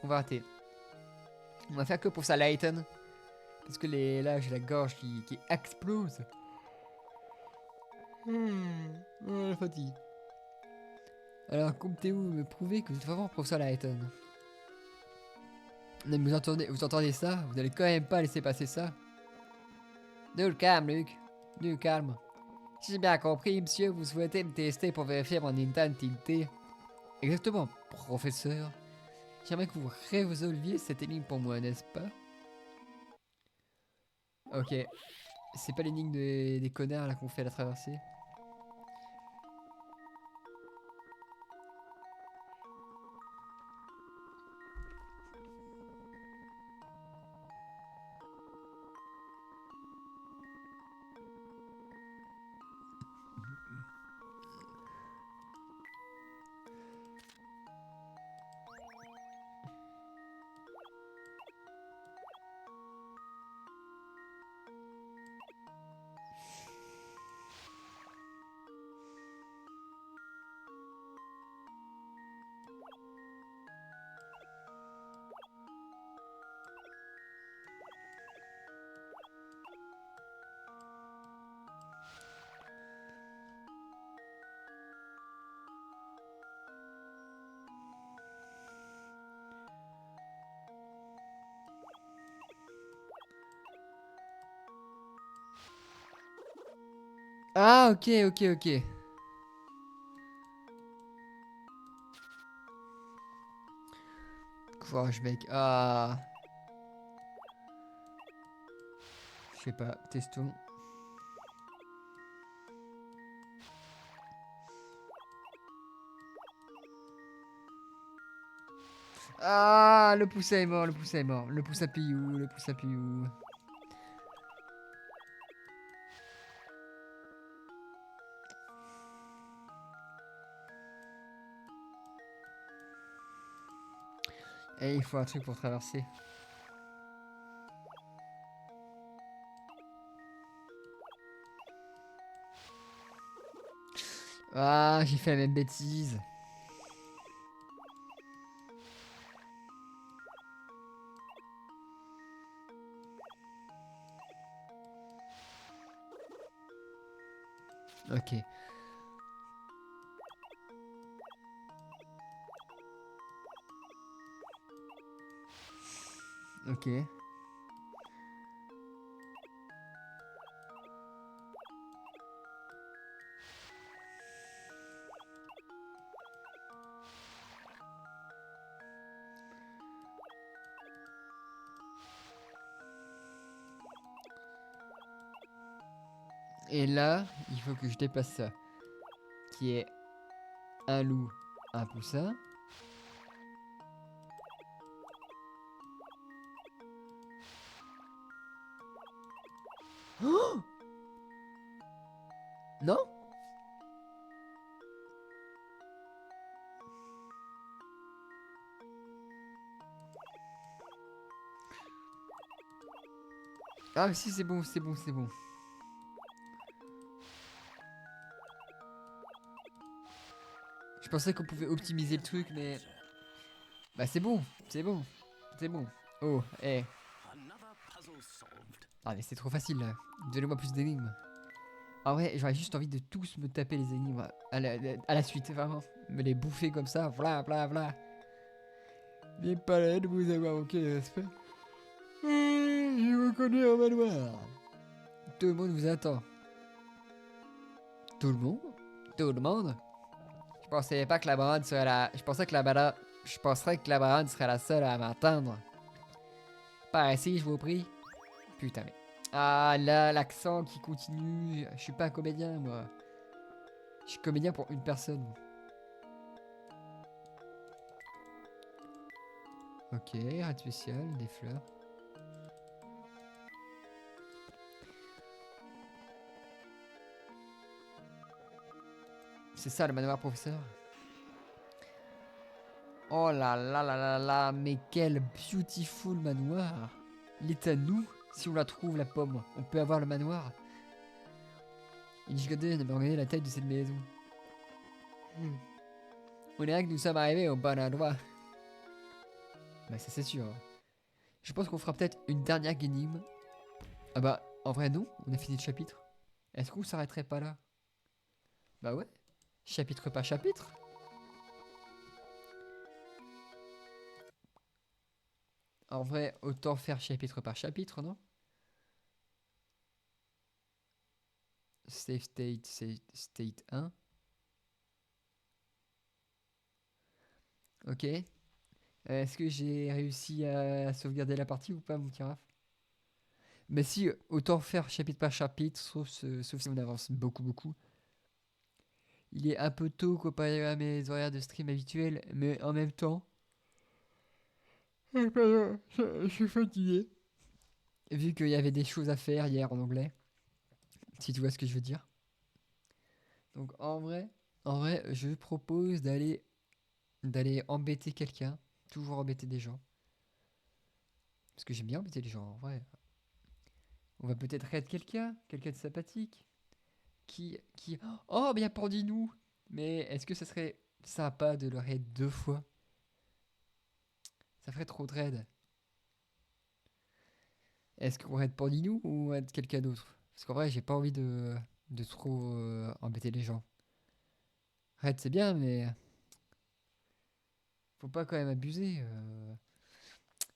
On va arrêter. On va faire que pour ça, Layton. Parce que là, j'ai la gorge qui explose. Oh, la fatigue. Alors, comptez-vous me prouver que vous êtes vraiment professeur Layton? Mais vous entendez ça? Vous allez quand même pas laisser passer ça? Du calme, Luc. Du calme. Si j'ai bien compris, monsieur, vous souhaitez me tester pour vérifier mon identité. Exactement, professeur. J'aimerais que vous résolviez cette énigme pour moi, n'est-ce pas? Ok. C'est pas l'énigme des connards là qu'on fait à la traversée. Ah, ok, ok, ok. Courage, mec. Ah. Je sais pas, testons. Ah, le poussin est mort, le poussin est mort. Le poussin pillou, le poussin pillou. Et il faut un truc pour traverser. Ah, j'ai fait la même bêtise. Ok. Ok. Et là, il faut que je dépasse ça. Qui est un loup, un poussin. Oh non? Ah mais si, c'est bon, c'est bon, c'est bon. Je pensais qu'on pouvait optimiser le truc, mais... Bah c'est bon, c'est bon, c'est bon. Oh, eh. Ah mais c'est trop facile là. Donnez-moi plus d'énigmes. Ah ouais, j'aurais juste envie de tous me taper les énigmes à la suite, vraiment. Me les bouffer comme ça, vla vla vla. N'ayez pas l'air de vous avoir manqué de respect. Je vous connais un manoir. Tout le monde vous attend. Tout le monde? Tout le monde? Je pensais pas que la baronne serait la... Je pensais que la baronne... Je penserais que la baronne serait la seule à m'attendre. Par ici, je vous prie. Putain mais... Ah là, l'accent qui continue. Je suis pas un comédien, moi. Je suis comédien pour une personne. Ok, rade spécial, des fleurs. C'est ça le manoir, professeur? Oh là là là là là, mais quel beautiful manoir! Il est à nous, si on la trouve, la pomme. On peut avoir le manoir. Il gigotait de me regarder la taille de cette maison. On dirait que nous sommes arrivés au bon endroit. Bah ça c'est sûr. Je pense qu'on fera peut-être une dernière énigme. Ah bah, en vrai non, on a fini le chapitre. Est-ce qu'on s'arrêterait pas là? Bah ouais, chapitre par chapitre. En vrai, autant faire chapitre par chapitre, non? Save state, save state 1. Ok. Est-ce que j'ai réussi à sauvegarder la partie ou pas, mon petit Raph? Mais si, autant faire chapitre par chapitre, sauf si on avance beaucoup, beaucoup. Il est un peu tôt comparé à mes horaires de stream habituels, mais en même temps, je suis fatigué. Vu qu'il y avait des choses à faire hier en anglais, si tu vois ce que je veux dire. Donc en vrai, je propose d'aller embêter quelqu'un, toujours embêter des gens. Parce que j'aime bien embêter les gens, en vrai. On va peut-être raid quelqu'un de sympathique. Qui... Oh, bien Pandidou. Mais est-ce que ça serait sympa de le raid 2 fois? Ça ferait trop de raid. Est-ce qu'on raid Pandidou ou on raid quelqu'un d'autre? Parce qu'en vrai, j'ai pas envie de trop embêter les gens. Raid, c'est bien, mais faut pas quand même abuser.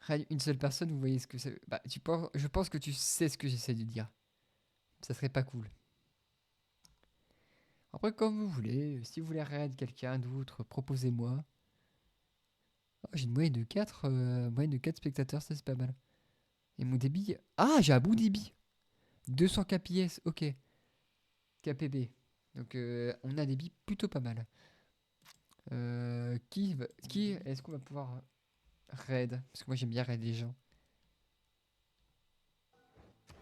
Raid une seule personne, vous voyez ce que c'est. Bah, je pense que tu sais ce que j'essaie de dire. Ça serait pas cool. Après, comme vous voulez, si vous voulez raid quelqu'un d'autre, proposez-moi. Oh, j'ai une moyenne de 4 spectateurs, ça c'est pas mal. Et mon débit... Ah, j'ai un bon débit. 200 kps, ok. KPB. Donc on a un débit plutôt pas mal. Qui est-ce qu'on va pouvoir raid? Parce que moi j'aime bien raid les gens.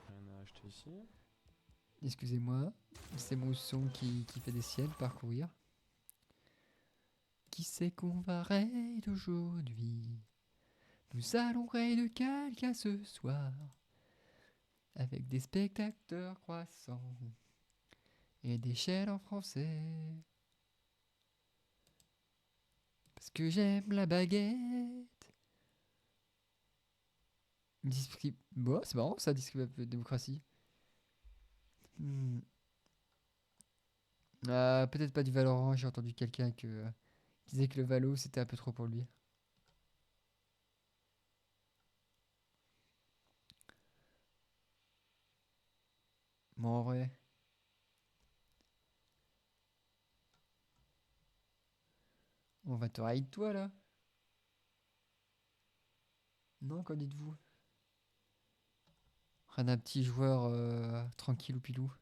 Rien à acheter ici. Excusez-moi. C'est mon son qui fait des siennes parcourir. Qui c'est qu'on va raid aujourd'hui? Nous allons raid quelqu'un ce soir. Avec des spectateurs croissants. Et des chaînes en français. Parce que j'aime la baguette. Bon, c'est marrant ça, démocratie. Peut-être pas du Valorant, j'ai entendu quelqu'un qui disait que le Valo c'était un peu trop pour lui. Bon, en vrai. On va te raid toi là? Non, qu'en dites-vous? Rien d'un petit joueur tranquille ou pilou.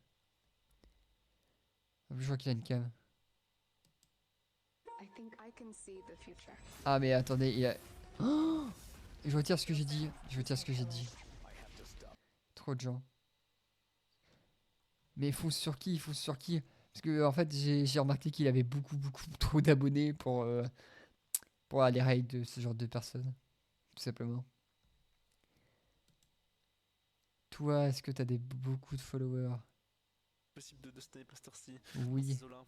Je vois qu'il a une cam. Ah mais attendez, il a... Oh, je retire ce que j'ai dit. Je retire ce que j'ai dit. Trop de gens. Mais fonce sur qui? Fonce sur qui? Parce que en fait, j'ai remarqué qu'il avait beaucoup, beaucoup trop d'abonnés pour aller raid de ce genre de personnes, tout simplement. Toi, est-ce que t'as beaucoup de followers? Possible de sniper à cette heure-ci, dans Oui, ces eaux-là,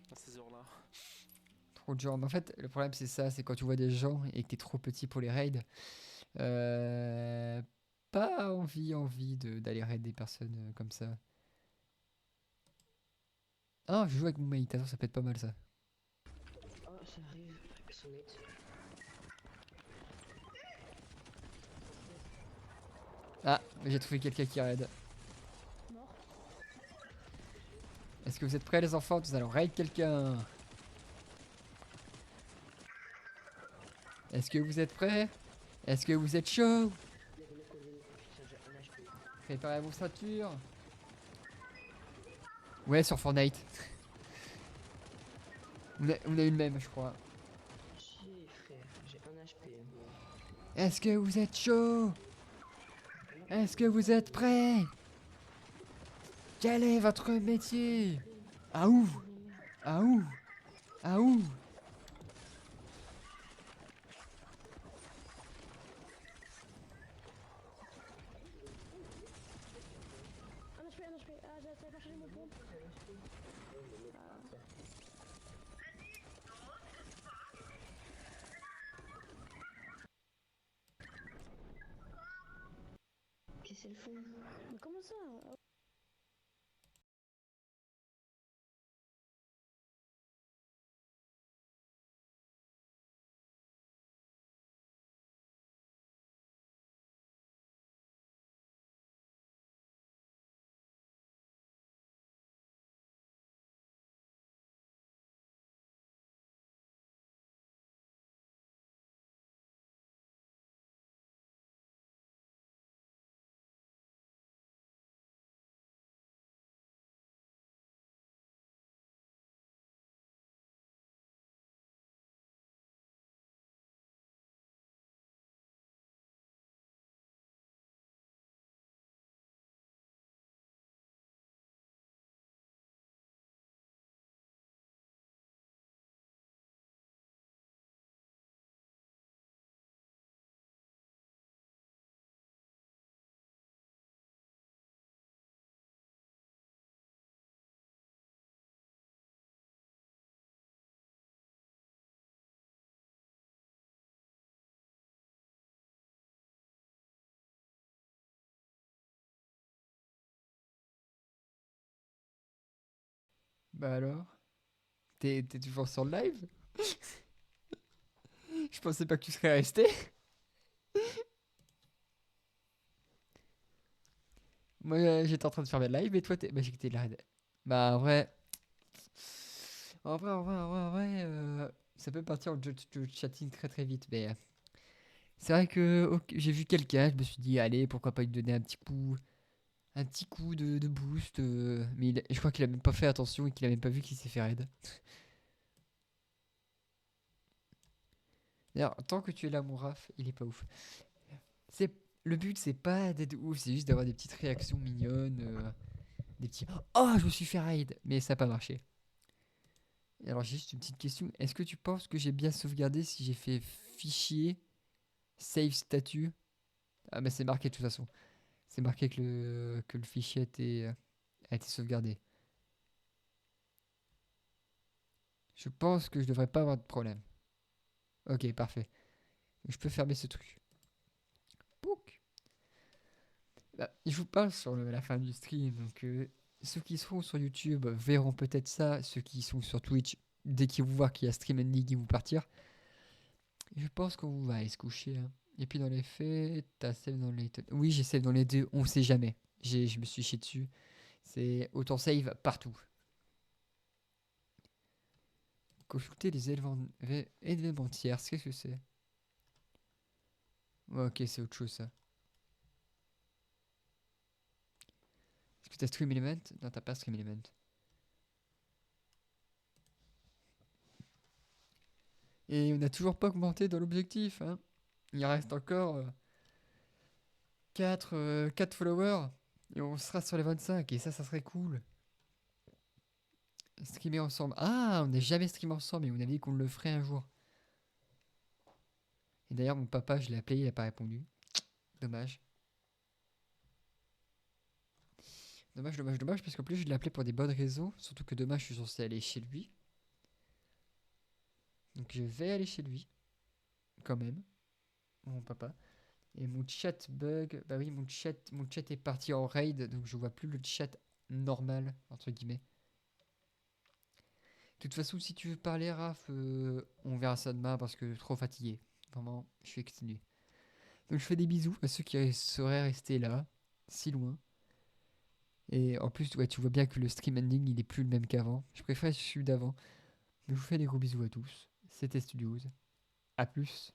dans ces heures-là. trop de gens. Mais en fait, le problème, c'est ça, c'est quand tu vois des gens et que t'es trop petit pour les raids, euh, pas envie d'aller raid des personnes comme ça. Ah, je joue avec mon mate, attends, ça peut être pas mal ça. Oh, ça arrive, sonnette. Ah, j'ai trouvé quelqu'un qui raid. Mort. Est-ce que vous êtes prêts les enfants? Nous allons raid quelqu'un. Est-ce que vous êtes prêts? Est-ce que vous êtes chaud? Il y a des mecs au limite. Putain, j'ai un HP. Préparez vos ceintures. Ouais, sur Fortnite. On a eu le même, je crois. Chier, frère, j'ai un HP. Est-ce que vous êtes chaud? Est-ce que vous êtes prêts? Quel est votre métier? Ah où? Ah où? Ah où? Un HP. Ah, t'as pas changé mon pompe. Qu'est-ce qu'elles font? Mais comment ça? Bah alors? T'es toujours sur le live? Je pensais pas que tu serais resté. Moi, j'étais en train de faire mes live et toi, bah, j'ai quitté le raid. Bah, en vrai, ça peut partir en chatting très très vite. Mais c'est vrai que ok, j'ai vu quelqu'un, je me suis dit, allez, pourquoi pas lui donner un petit coup de boost. Mais je crois qu'il a même pas fait attention et qu'il a même pas vu qu'il s'est fait raid. D'ailleurs, tant que tu es là, mon Raph, il est pas ouf. C'est, le but, c'est pas d'être ouf, c'est juste d'avoir des petites réactions mignonnes. Des petits oh, je me suis fait raid, mais ça n'a pas marché. Et alors, j'ai juste une petite question. Est-ce que tu penses que j'ai bien sauvegardé si j'ai fait fichier, save statut? Ah, mais c'est marqué de toute façon. C'est marqué que le fichier a été sauvegardé. Je pense que je devrais pas avoir de problème. Ok, parfait. Je peux fermer ce truc. Pouc. Bah, je vous parle sur la fin du stream. Donc, ceux qui seront sur YouTube verront peut-être ça. Ceux qui sont sur Twitch, dès qu'ils vont voir qu'il y a Stream Ending, ils vont partir. Je pense qu'on va aller se coucher, hein. Et puis dans les faits, t'as save dans les... Oui, j'ai save dans les deux, on sait jamais. Je me suis chié dessus. C'est autant save partout. Consulter les éléments tierces, qu'est-ce que c'est? Ouais, ok, c'est autre chose ça. Est-ce que t'as Stream Element? Non, t'as pas Stream Element. Et on n'a toujours pas augmenté dans l'objectif, hein. Il reste encore 4 followers. Et on sera sur les 25 et ça serait cool. Streamer ensemble. Ah, on n'est jamais streamé ensemble et on avait dit qu'on le ferait un jour. Et d'ailleurs, mon papa, je l'ai appelé, il a pas répondu. Dommage. Dommage, dommage, dommage, parce qu'en plus, je l'ai appelé pour des bonnes raisons. Surtout que demain, je suis censé aller chez lui. Donc, je vais aller chez lui. Quand même. Mon papa. Et mon chat bug. Bah oui, mon chat est parti en raid. Donc, je vois plus le chat normal, entre guillemets. De toute façon, si tu veux parler, Raph, on verra ça demain parce que trop fatigué. Vraiment, je suis exténué. Donc je fais des bisous à ceux qui seraient restés là, si loin. Et en plus, ouais, tu vois bien que le stream ending, il est plus le même qu'avant. Je préfère celui d'avant. Mais je vous fais des gros bisous à tous. C'était Studios. A plus.